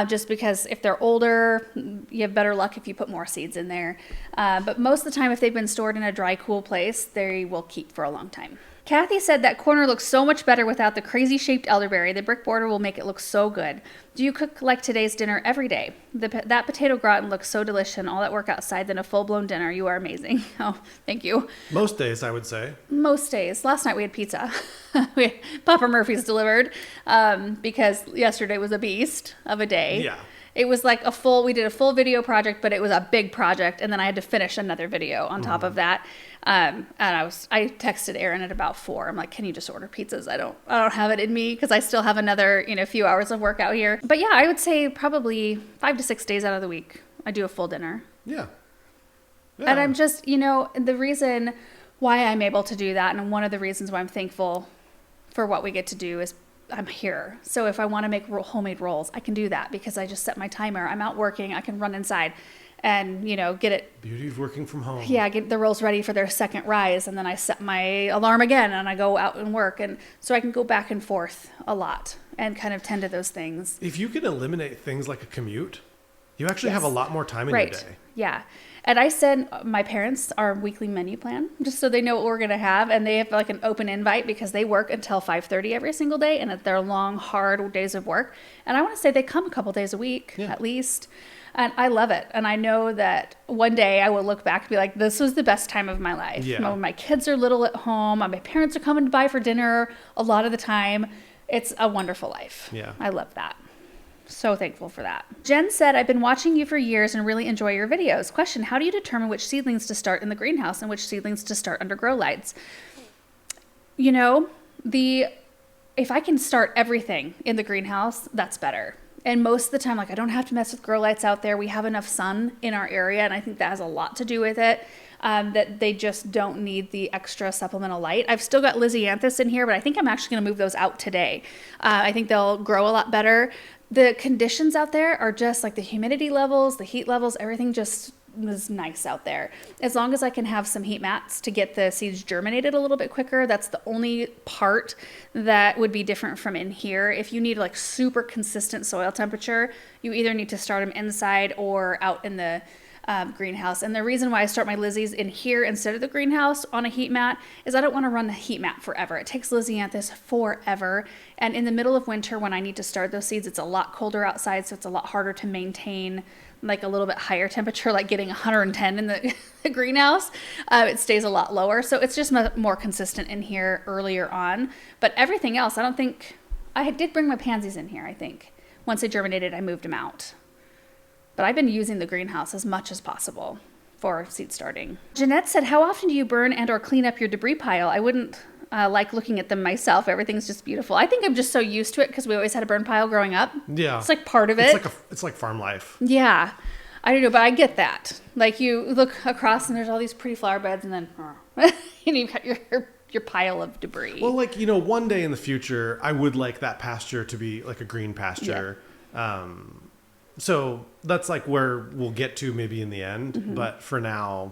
just because if they're older, you have better luck if you put more seeds in there. But most of the time, if they've been stored in a dry, cool place, they will keep for a long time. Kathy said that corner looks so much better without the crazy shaped elderberry. The brick border will make it look so good. Do you cook like today's dinner every day? That potato gratin looks so delicious, and all that work outside than a full-blown dinner. You are amazing. Oh, thank you. Most days, I would say. Most days. Last night we had pizza. We had Papa Murphy's delivered because yesterday was a beast of a day. Yeah. It was like we did a full video project, but it was a big project. And then I had to finish another video on top of that. And I texted Aaron at about 4. I'm like, can you just order pizzas? I don't have it in me because I still have another, few hours of work out here. But yeah, I would say probably 5 to 6 days out of the week, I do a full dinner. Yeah. And I'm just, the reason why I'm able to do that, and one of the reasons why I'm thankful for what we get to do, is I'm here. So if I want to make homemade rolls, I can do that because I just set my timer. I'm out working. I can run inside and, get it. Beauty of working from home. Yeah, get the rolls ready for their second rise. And then I set my alarm again and I go out and work. And so I can go back and forth a lot and kind of tend to those things. If you can eliminate things like a commute, you actually have a lot more time in your day. Yeah. And I send my parents our weekly menu plan just so they know what we're going to have. And they have like an open invite because they work until 5:30 every single day. And they're long, hard days of work. And I want to say they come a couple days a week at least. And I love it. And I know that one day I will look back and be like, this was the best time of my life. Yeah. When my kids are little at home, my parents are coming by for dinner a lot of the time. It's a wonderful life. Yeah. I love that. So thankful for that. Jen said, I've been watching you for years and really enjoy your videos. Question, how do you determine which seedlings to start in the greenhouse and which seedlings to start under grow lights? If I can start everything in the greenhouse, that's better. And most of the time, I don't have to mess with grow lights out there. We have enough sun in our area, and I think that has a lot to do with it, that they just don't need the extra supplemental light. I've still got Lysianthus in here, but I think I'm actually going to move those out today. I think they'll grow a lot better. The conditions out there are just like the humidity levels, the heat levels, everything just is nice out there. As long as I can have some heat mats to get the seeds germinated a little bit quicker, that's the only part that would be different from in here. If you need super consistent soil temperature, you either need to start them inside or out in the greenhouse. And the reason why I start my Lizzies in here instead of the greenhouse on a heat mat is I don't want to run the heat mat forever. It takes Lysianthus forever. And in the middle of winter, when I need to start those seeds, it's a lot colder outside, so it's a lot harder to maintain a little bit higher temperature, like getting 110 in the greenhouse. It stays a lot lower. So it's just more consistent in here earlier on. But everything else, I did bring my pansies in here, I think. Once they germinated, I moved them out. But I've been using the greenhouse as much as possible for seed starting. Jeanette said, how often do you burn and or clean up your debris pile? I wouldn't like looking at them myself. Everything's just beautiful. I think I'm just so used to it because we always had a burn pile growing up. Yeah. It's part of it. It's like farm life. Yeah. I don't know, but I get that. You look across and there's all these pretty flower beds and then you've got your pile of debris. Well, one day in the future, I would like that pasture to be like a green pasture. Yeah. So that's where we'll get to maybe in the end. Mm-hmm. But for now,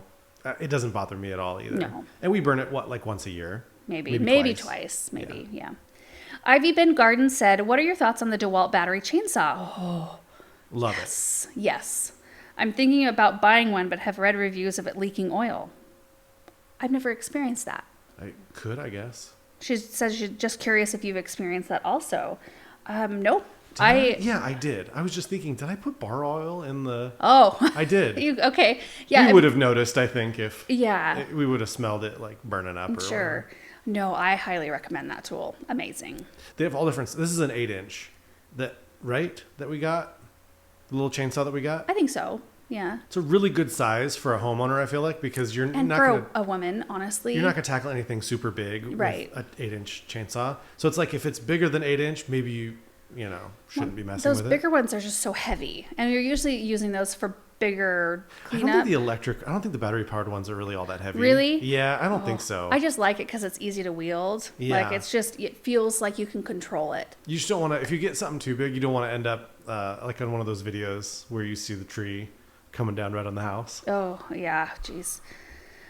it doesn't bother me at all either. No. And we burn it, once a year? Maybe twice. Yeah. Ivy Ben Garden said, what are your thoughts on the DeWalt battery chainsaw? Oh, love it. Yes. I'm thinking about buying one, but have read reviews of it leaking oil. I've never experienced that. I guess. She says she's just curious if you've experienced that also. Nope. I did. I was just thinking, did I put bar oil in the... Oh. I did. Okay. Yeah. We would have noticed, I think, if... Yeah. We would have smelled it burning up or Sure. whatever. No, I highly recommend that tool. Amazing. They have all different... This is an 8-inch. That we got? The little chainsaw that we got? I think so. Yeah. It's a really good size for a homeowner, I feel like, because you're and not for going to... a woman, honestly. You're not going to tackle anything super big with an 8-inch chainsaw. So it's if it's bigger than 8-inch, maybe you shouldn't be messing with it. Those bigger ones are just so heavy. And you're usually using those for bigger cleanup. I don't think the battery powered ones are really all that heavy. Really? Yeah, I don't think so. I just like it because it's easy to wield. Yeah. It feels like you can control it. You just don't want to, if you get something too big, you don't want to end up on one of those videos where you see the tree coming down right on the house. Oh, yeah. Jeez.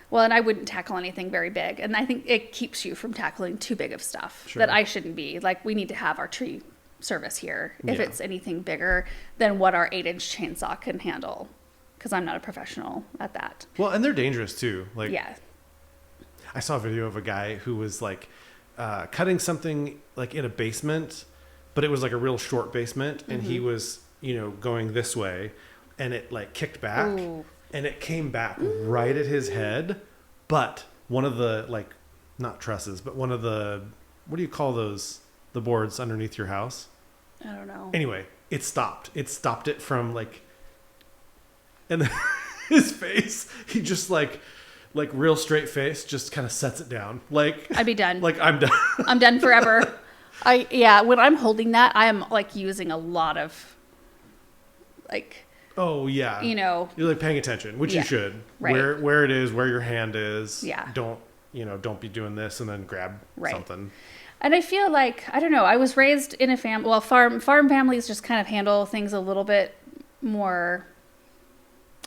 Well, and I wouldn't tackle anything very big. And I think it keeps you from tackling too big of stuff that I shouldn't be. We need to have our tree service here if it's anything bigger than what our 8-inch chainsaw can handle, because I'm not a professional at that. Well, and they're dangerous too. Yeah. I saw a video of a guy who was cutting something in a basement, but it was a real short basement, and he was going this way, and it kicked back. Ooh. And it came back right at his head, but one of the not trusses, but one of the, what do you call those, the boards underneath your house? I don't know. Anyway, it stopped. It stopped it from like, and his face, he just like real straight face, just kind of sets it down. Like, I'd be done. Like, I'm done. I'm done forever. When I'm holding that, I am like using a lot of like, oh yeah, you're like paying attention, which you should. Right. Where it is, where your hand is. Yeah. Don't be doing this and then grab something. And I feel like, I don't know, I was raised in a farm families just kind of handle things a little bit more,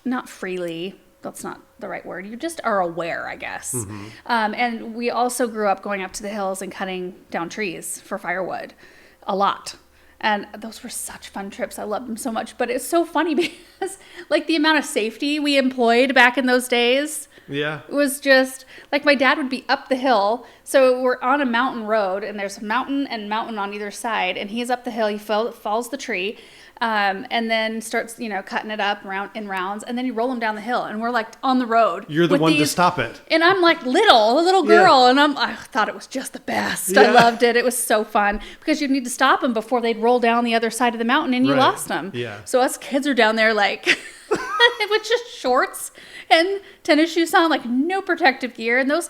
not freely. That's not the right word. You just are aware, I guess. Mm-hmm. And we also grew up going up to the hills and cutting down trees for firewood a lot. And those were such fun trips. I loved them so much. But it's so funny because like the amount of safety we employed back in those days was just like my dad would be up the hill. So we're on a mountain road and there's a mountain and mountain on either side. And he's up the hill. He falls the tree. And then starts, cutting it up in rounds, and then you roll them down the hill, and we're like on the road. You're the one to stop it. And I'm like a little girl, and I thought it was just the best. Yeah. I loved it. It was so fun because you'd need to stop them before they'd roll down the other side of the mountain, and you lost them. Yeah. So us kids are down there like with just shorts and tennis shoes on, like no protective gear, and those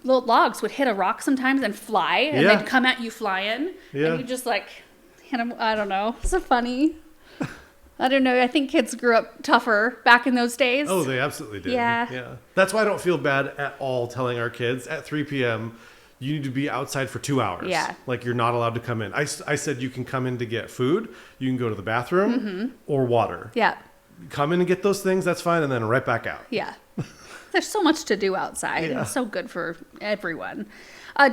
little logs would hit a rock sometimes and fly, and they'd come at you flying, and you just like hit them. I don't know. It's so funny. I don't know. I think kids grew up tougher back in those days. Oh, they absolutely did. Yeah. That's why I don't feel bad at all telling our kids at 3 p.m. you need to be outside for 2 hours. Yeah. Like you're not allowed to come in. I said you can come in to get food. You can go to the bathroom or water. Yeah. Come in and get those things. That's fine. And then right back out. Yeah. There's so much to do outside. Yeah. It's so good for everyone.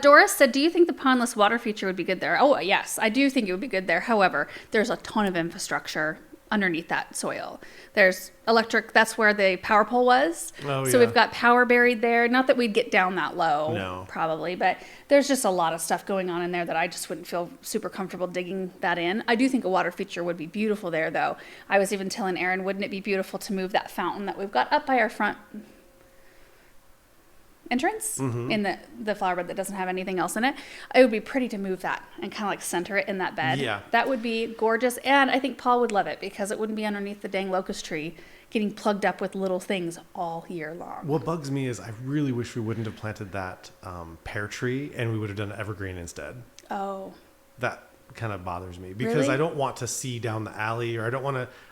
Doris said, do you think the pondless water feature would be good there? Oh, yes. I do think it would be good there. However, there's a ton of infrastructure underneath that soil. There's electric, that's where the power pole was. So we've got power buried there. Not that we'd get down that low, probably, but there's just a lot of stuff going on in there that I just wouldn't feel super comfortable digging that in. I do think a water feature would be beautiful there, though. I was even telling Aaron, wouldn't it be beautiful to move that fountain that we've got up by our front entrance in the flower bed that doesn't have anything else in it? It would be pretty to move that and kind of like center it in that bed. Yeah. That would be gorgeous. And I think Paul would love it because it wouldn't be underneath the dang locust tree getting plugged up with little things all year long. What bugs me is I really wish we wouldn't have planted that pear tree and we would have done evergreen instead. Oh. That kind of bothers me because Really? I don't want to see down the alley, or I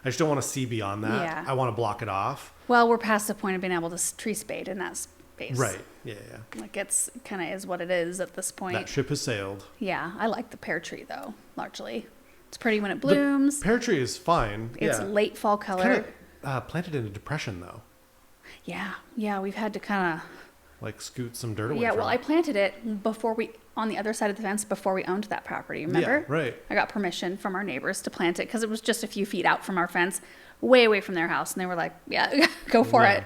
just don't want to see beyond that. Yeah. I want to block it off. Well, we're past the point of being able to tree spade in that space. Right. Yeah. Like it's kind of is what it is at this point. That ship has sailed. Yeah. I like the pear tree though, largely. It's pretty when it blooms. The pear tree is fine. It's late fall color. Kind of planted in a depression though. Yeah. Yeah. We've had to kind of like scoot some dirt away. Yeah. from Well, it. I planted it on the other side of the fence before we owned that property. Remember? Yeah, right. I got permission from our neighbors to plant it because it was just a few feet out from our fence, way away from their house, and they were like, "Yeah, go for it."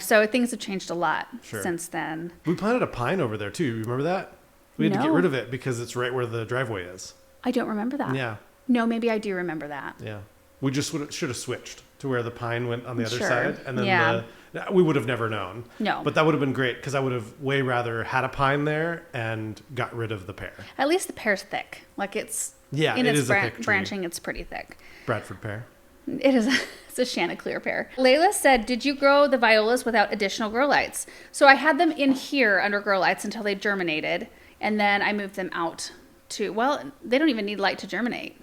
So things have changed a lot since then. We planted a pine over there too. You remember that? We had to get rid of it because it's right where the driveway is. I don't remember that. Yeah. No, maybe I do remember that. Yeah. We just should have switched to where the pine went on the other side, and then we would have never known. No. But that would have been great because I would have way rather had a pine there and got rid of the pear. At least the pear's thick. Like it's in its a thick tree. branching, it's pretty thick. Bradford pear. It is. It's a Chanticleer pear. Layla said, "Did you grow the violas without additional grow lights?" So I had them in here under grow lights until they germinated, and then I moved them out to. Well, they don't even need light to germinate.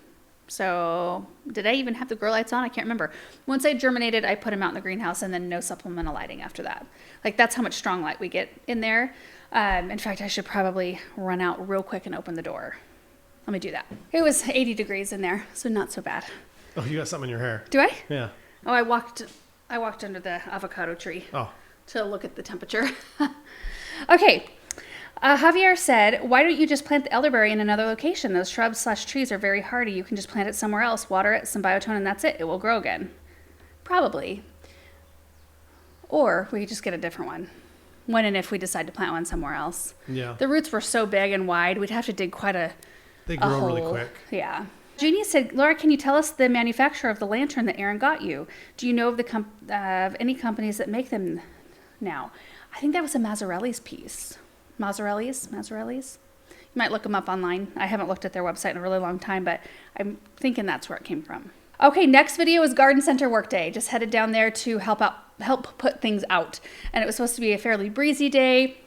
So did I even have the grow lights on? I can't remember. Once I germinated, I put them out in the greenhouse, and then no supplemental lighting after that. Like that's how much strong light we get in there. In fact, I should probably run out real quick and open the door. Let me do that. It was 80 degrees in there, so not so bad. Oh, you got something in your hair. Do I? Yeah. Oh, I walked under the avocado tree to look at the temperature. Okay. Javier said, why don't you just plant the elderberry in another location? Those shrubs/trees are very hardy. You can just plant it somewhere else, water it, some biotone, and that's it. It will grow again. Probably. Or we could just get a different one. When and if we decide to plant one somewhere else. Yeah. The roots were so big and wide, we'd have to dig quite a They grow hole. really quick. Yeah. Jeannie said, Laura, can you tell us the manufacturer of the lantern that Aaron got you? Do you know of of any companies that make them now? I think that was a Mazzarelli's piece. Mazzarelli's? Might look them up online. I haven't looked at their website in a really long time, but I'm thinking that's where it came from. Okay, next video is Garden Center Workday. Just headed down there to help put things out. And it was supposed to be a fairly breezy day.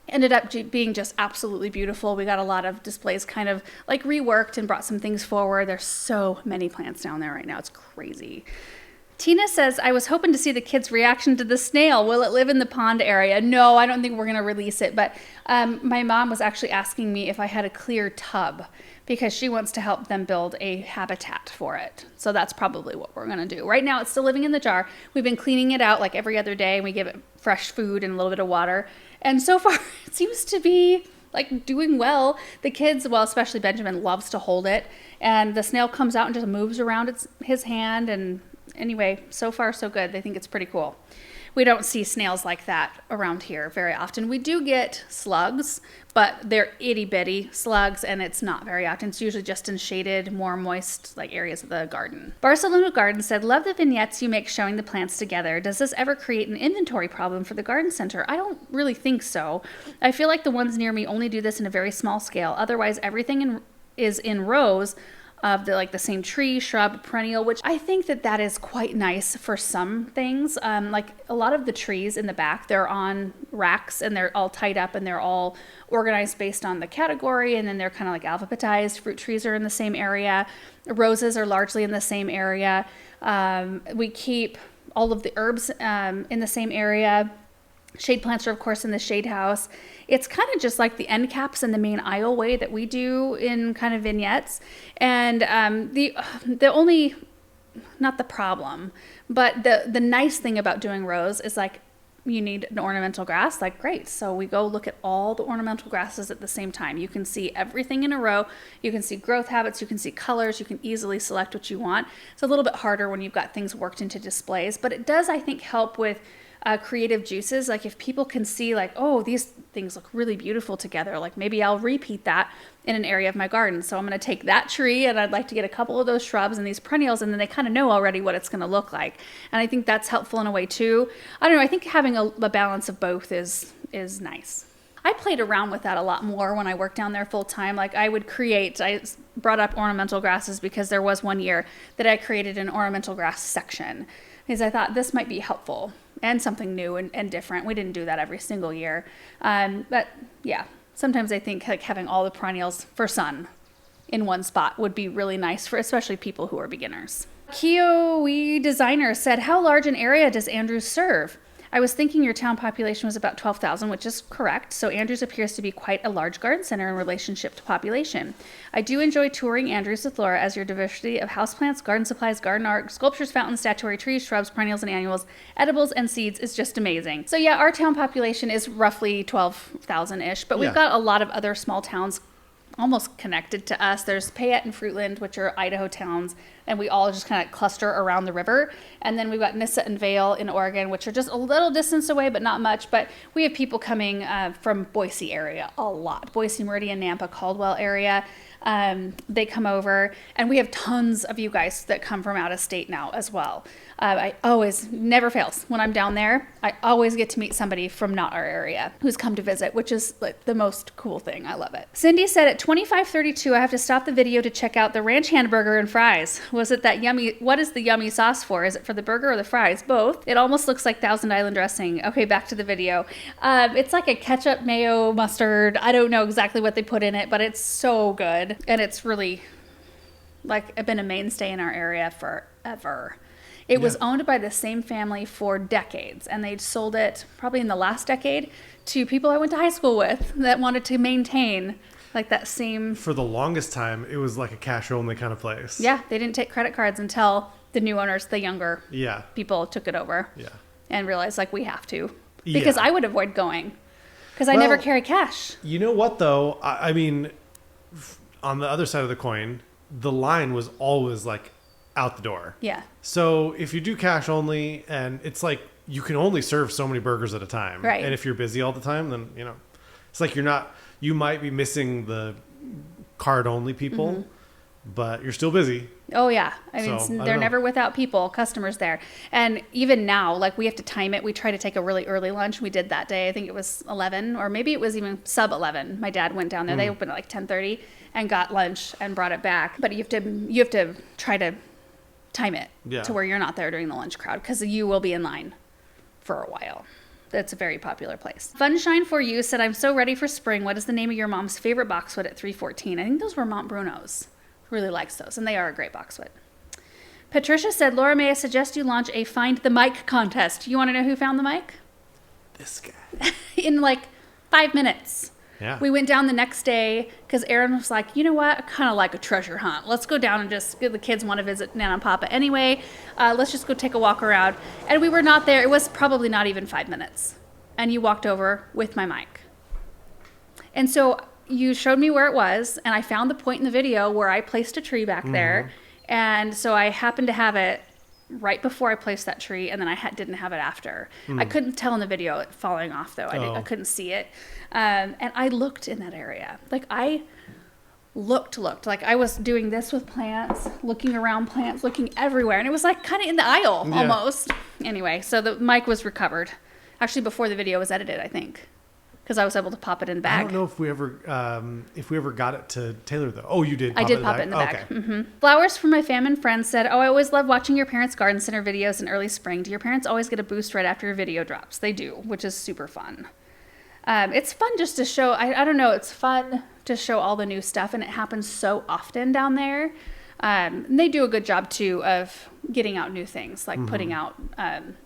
Ended up being just absolutely beautiful. We got a lot of displays kind of like reworked and brought some things forward. There's so many plants down there right now. It's crazy. Tina says, I was hoping to see the kids' reaction to the snail. Will it live in the pond area? No, I don't think we're going to release it. But my mom was actually asking me if I had a clear tub because she wants to help them build a habitat for it. So that's probably what we're going to do. Right now, it's still living in the jar. We've been cleaning it out like every other day. And we give it fresh food and a little bit of water. And so far, it seems to be like doing well. The kids, well, especially Benjamin, loves to hold it. And the snail comes out and just moves around his hand. And anyway, so far so good. They think it's pretty cool. We don't see snails like that around here very often. We do get slugs, but they're itty bitty slugs and it's not very often. It's usually just in shaded, more moist like areas of the garden. Barcelona Garden said, love the vignettes you make showing the plants together. Does this ever create an inventory problem for the garden center? I don't really think so. I feel like the ones near me only do this in a very small scale. Otherwise, everything is in rows of the same tree, shrub, perennial, which I think that is quite nice for some things. Like a lot of the trees in the back, they're on racks and they're all tied up and they're all organized based on the category. And then they're kind of like alphabetized. Fruit trees are in the same area. Roses are largely in the same area. We keep all of the herbs in the same area. Shade plants are, of course, in the shade house. It's kind of just like the end caps in the main aisle way that we do in kind of vignettes. And the only, not the problem, but the nice thing about doing rows is like you need an ornamental grass, like great. So we go look at all the ornamental grasses at the same time. You can see everything in a row. You can see growth habits. You can see colors. You can easily select what you want. It's a little bit harder when you've got things worked into displays, but it does, I think, help with creative juices. Like if people can see like, oh, these things look really beautiful together, like maybe I'll repeat that in an area of my garden. So I'm going to take that tree and I'd like to get a couple of those shrubs and these perennials, and then they kind of know already what it's going to look like. And I think that's helpful in a way too. I don't know. I think having a balance of both is nice. I played around with that a lot more when I worked down there full time. Like I brought up ornamental grasses because there was one year that I created an ornamental grass section because I thought this might be helpful and something new and different. We didn't do that every single year. But yeah, sometimes I think like having all the perennials for sun in one spot would be really nice for especially people who are beginners. Kiwi Designer said, how large an area does Andrews serve? I was thinking your town population was about 12,000, which is correct. So Andrews appears to be quite a large garden center in relationship to population. I do enjoy touring Andrews with Laura as your diversity of houseplants, garden supplies, garden art, sculptures, fountains, statuary, trees, shrubs, perennials, and annuals, edibles, and seeds is just amazing. So yeah, our town population is roughly 12,000-ish, but we've got a lot of other small towns almost connected to us. There's Payette and Fruitland, which are Idaho towns, and we all just kind of cluster around the river. And then we've got Nissa and Vail in Oregon, which are just a little distance away, but not much. But we have people coming from Boise area a lot. Boise, Meridian, Nampa, Caldwell area. They come over, and we have tons of you guys that come from out of state now as well. I always, never fails, when I'm down there, I always get to meet somebody from not our area who's come to visit, which is like the most cool thing. I love it. Cindy said at 25:32, I have to stop the video to check out the ranch hamburger and fries. Was it that yummy? What is the yummy sauce for? Is it for the burger or the fries? Both. It almost looks like Thousand Island dressing. Okay, back to the video. It's like a ketchup, mayo, mustard. I don't know exactly what they put in it, but it's so good. And it's really like been a mainstay in our area forever. It was owned by the same family for decades, and they'd sold it probably in the last decade to people I went to high school with that wanted to maintain like that same. For the longest time, it was like a cash only kind of place. Yeah, they didn't take credit cards until the new owners, the younger people, took it over. Yeah, and realized like we have to because I would avoid going because I never carry cash. You know what though? I mean, on the other side of the coin, the line was always like out the door. Yeah. So if you do cash only, and it's like you can only serve so many burgers at a time. Right. And if you're busy all the time, then it's like you might be missing the card only people. but you're still busy. Oh yeah. I mean, So, I don't they're know. never without people, customers there. And even now, like we have to time it. We try to take a really early lunch. We did that day. I think it was 11 or maybe it was even sub 11. My dad went down there. They opened at like 10:30 and got lunch and brought it back. But you have to try to time it Yeah. to where you're not there during the lunch crowd because you will be in line for a while. That's a very popular place. Funshine for You said, I'm so ready for spring. What is the name of your mom's favorite boxwood at 314? I think those were Mont Bruno's. Really likes those, and they are a great boxwood. Patricia said, Laura, may I suggest you launch a Find the Mic contest? You want to know who found the mic? This guy. In like 5 minutes. Yeah. We went down the next day because Aaron was like, you know what? I kind of like a treasure hunt. Let's go down and just, the kids want to visit Nana and Papa anyway. Let's just go take a walk around. And we were not there. It was probably not even 5 minutes. And you walked over with my mic. And so you showed me where it was, and I found the point in the video where I placed a tree back there. And so I happened to have it right before I placed that tree, and then I didn't have it after. I couldn't tell in the video it falling off, though. I couldn't see it. And I looked in that area. Like, I looked. Like, I was doing this with plants, looking around plants, looking everywhere. And it was, like, kind of in the aisle, almost. Anyway, so the mic was recovered. Actually, before the video was edited, I think. Because I was able to pop it in the bag. I don't know if we ever got it to Taylor though. Oh, you did. I did pop it in the bag. Okay. Flowers from my famine friend said, "Oh, I always love watching your parents' garden center videos in early spring. Do your parents always get a boost right after your video drops?" They do, which is super fun. It's fun just to show. I don't know. It's fun to show all the new stuff, and it happens so often down there. And they do a good job too of getting out new things, like putting out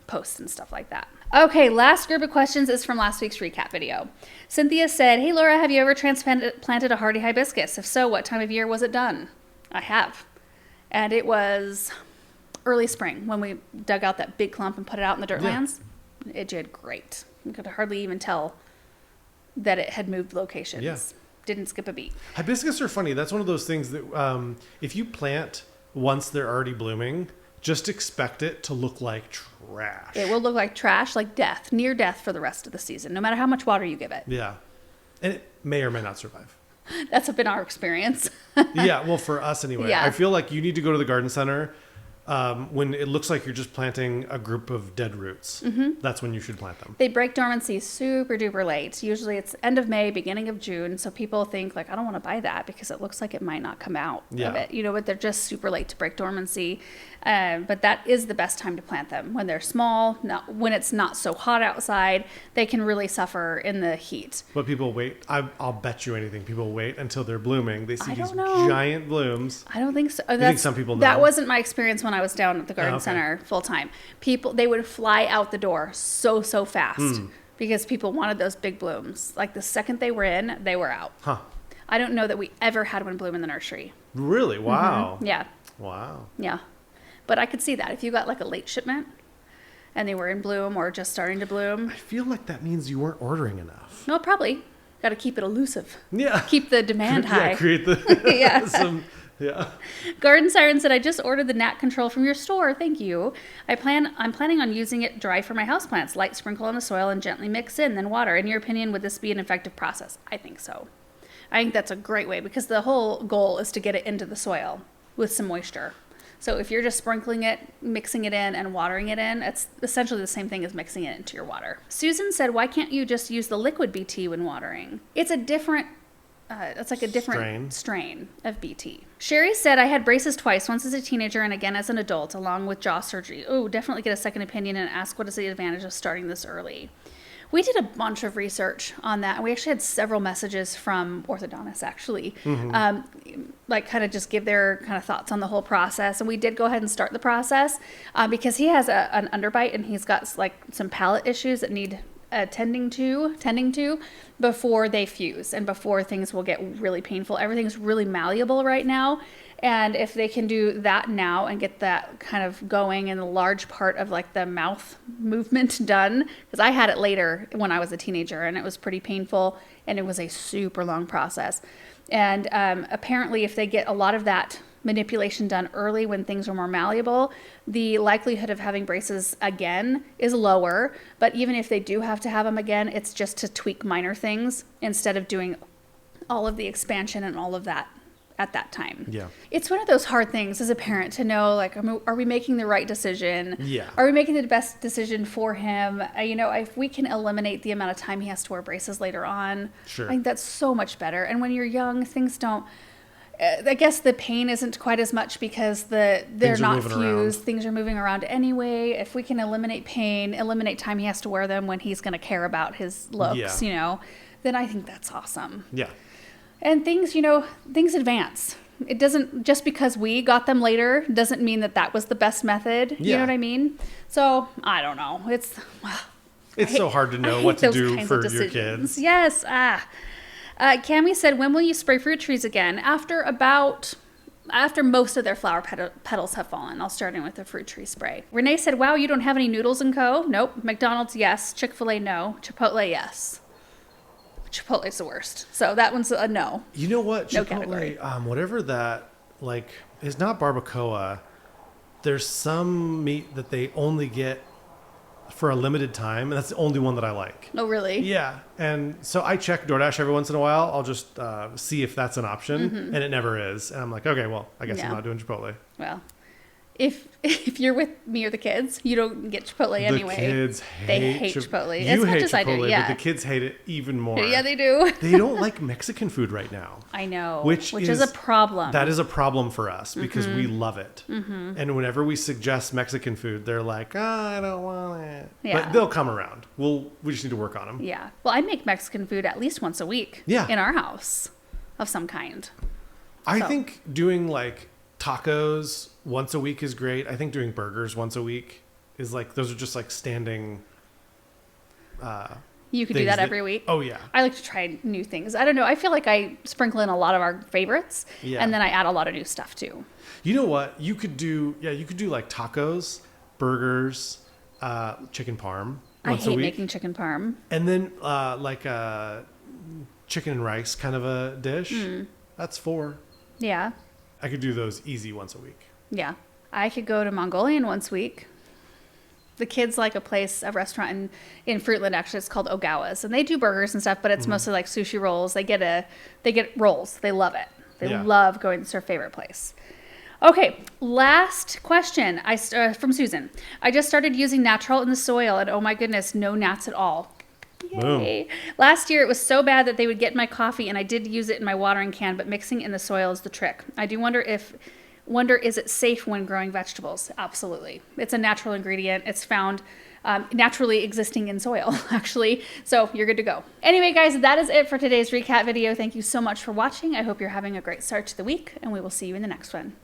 posts and stuff like that. Okay, last group of questions is from last week's recap video. Cynthia said, hey Laura, have you ever transplanted a hardy hibiscus? If so, what time of year was it done? I have. And it was early spring when we dug out that big clump and put it out in the dirt lands. It did great. You could hardly even tell that it had moved locations. Yeah. Didn't skip a beat. Hibiscus are funny. That's one of those things that if you plant once they're already blooming, just expect it to look like trash. It will look like trash, like death, near death for the rest of the season, no matter how much water you give it. Yeah. And it may or may not survive. That's been our experience. Yeah, well, for us anyway. Yeah. I feel like you need to go to the garden center when it looks like you're just planting a group of dead roots. That's when you should plant them. They break dormancy super duper late. Usually it's end of May, beginning of June. So people think like, I don't want to buy that because it looks like it might not come out of it. You know, but they're just super late to break dormancy. But that is the best time to plant them when they're small, when it's not so hot outside. They can really suffer in the heat. But people wait. I'll bet you anything. People wait until they're blooming. They see these know. giant blooms. I don't think so. I think some people know. That wasn't my experience when I was down at the garden center full time. They would fly out the door so fast because people wanted those big blooms. Like the second they were in, they were out. Huh. I don't know that we ever had one bloom in the nursery. Really? Wow. Yeah. Wow. Yeah. But I could see that if you got like a late shipment and they were in bloom or just starting to bloom. I feel like that means you weren't ordering enough. No, probably. Got to keep it elusive. Yeah. Keep the demand high. Yeah, create the Yeah. Yeah. Garden Siren said, I just ordered the gnat control from your store. Thank you. I'm planning on using it dry for my houseplants. Light sprinkle in the soil and gently mix in, then water. In your opinion, would this be an effective process? I think so. I think that's a great way because the whole goal is to get it into the soil with some moisture. So if you're just sprinkling it, mixing it in, and watering it in, it's essentially the same thing as mixing it into your water. Susan said, why can't you just use the liquid BT when watering? It's a different strain of BT. Sherry said, I had braces twice, once as a teenager and again as an adult, along with jaw surgery. Oh, definitely get a second opinion and ask what is the advantage of starting this early. We did a bunch of research on that. We actually had several messages from orthodontists, actually, like kind of just give their kind of thoughts on the whole process. And we did go ahead and start the process because he has an underbite and he's got like some palate issues that need tending to before they fuse and before things will get really painful. Everything's really malleable right now. And if they can do that now and get that kind of going in a large part of like the mouth movement done, because I had it later when I was a teenager and it was pretty painful and it was a super long process. And apparently if they get a lot of that manipulation done early when things are more malleable, the likelihood of having braces again is lower. But even if they do have to have them again, it's just to tweak minor things instead of doing all of the expansion and all of that at that time. Yeah. It's one of those hard things as a parent to know, like, are we making the right decision? Yeah. Are we making the best decision for him? If we can eliminate the amount of time he has to wear braces later on, Sure. I think that's so much better. And when you're young, things don't, I guess the pain isn't quite as much because they're not fused. Things are moving around anyway. If we can eliminate pain, eliminate time he has to wear them when he's going to care about his looks, then I think that's awesome. Yeah. And things advance. It doesn't, just because we got them later doesn't mean that was the best method. You know what I mean? So I don't know. It's so hard to know what to do for your kids. Yes. Cami said, when will you spray fruit trees again? After most of their flower petals have fallen. I'll start in with the fruit tree spray. Renee said, wow, you don't have any Noodles & Co.? Nope. McDonald's, yes. Chick-fil-A, no. Chipotle, yes. Chipotle's the worst. So that one's a no. You know what? No Chipotle, category. Whatever that, is not barbacoa. There's some meat that they only get for a limited time, and that's the only one that I like. Oh, really? Yeah. And so I check DoorDash every once in a while. I'll just see if that's an option, and it never is. And I'm like, okay, well, I guess I'm not doing Chipotle. Well, if you're with me or the kids, you don't get Chipotle anyway. The kids hate Chipotle. You hate Chipotle, I do, yeah. but the kids hate it even more. Yeah, they do. They don't like Mexican food right now. I know. Which is a problem. That is a problem for us because we love it. Mm-hmm. And whenever we suggest Mexican food, they're like, I don't want it. Yeah. But they'll come around. We just need to work on them. Yeah. Well, I make Mexican food at least once a week. Yeah. In our house of some kind. I think doing tacos once a week is great. I think doing burgers once a week is those are just standing. You could do that every week. Oh yeah. I like to try new things. I don't know. I feel like I sprinkle in a lot of our favorites, and then I add a lot of new stuff too. You know what? You could do tacos, burgers, chicken parm once a week. I hate making chicken parm. And then a chicken and rice kind of a dish. That's 4. Yeah. I could do those easy once a week. Yeah. I could go to Mongolian once a week. The kids like a restaurant in Fruitland, actually. It's called Ogawa's. And they do burgers and stuff, but it's mostly like sushi rolls. They get rolls. They love it. They love going. It's their favorite place. Okay, last question from Susan. I just started using natural in the soil, and oh my goodness, no gnats at all. Yay. Boom. Last year, it was so bad that they would get in my coffee, and I did use it in my watering can, but mixing in the soil is the trick. I do wonder is it safe when growing vegetables? Absolutely. It's a natural ingredient. It's found naturally existing in soil, actually. So you're good to go. Anyway, guys, that is it for today's recap video. Thank you so much for watching. I hope you're having a great start to the week, and we will see you in the next one.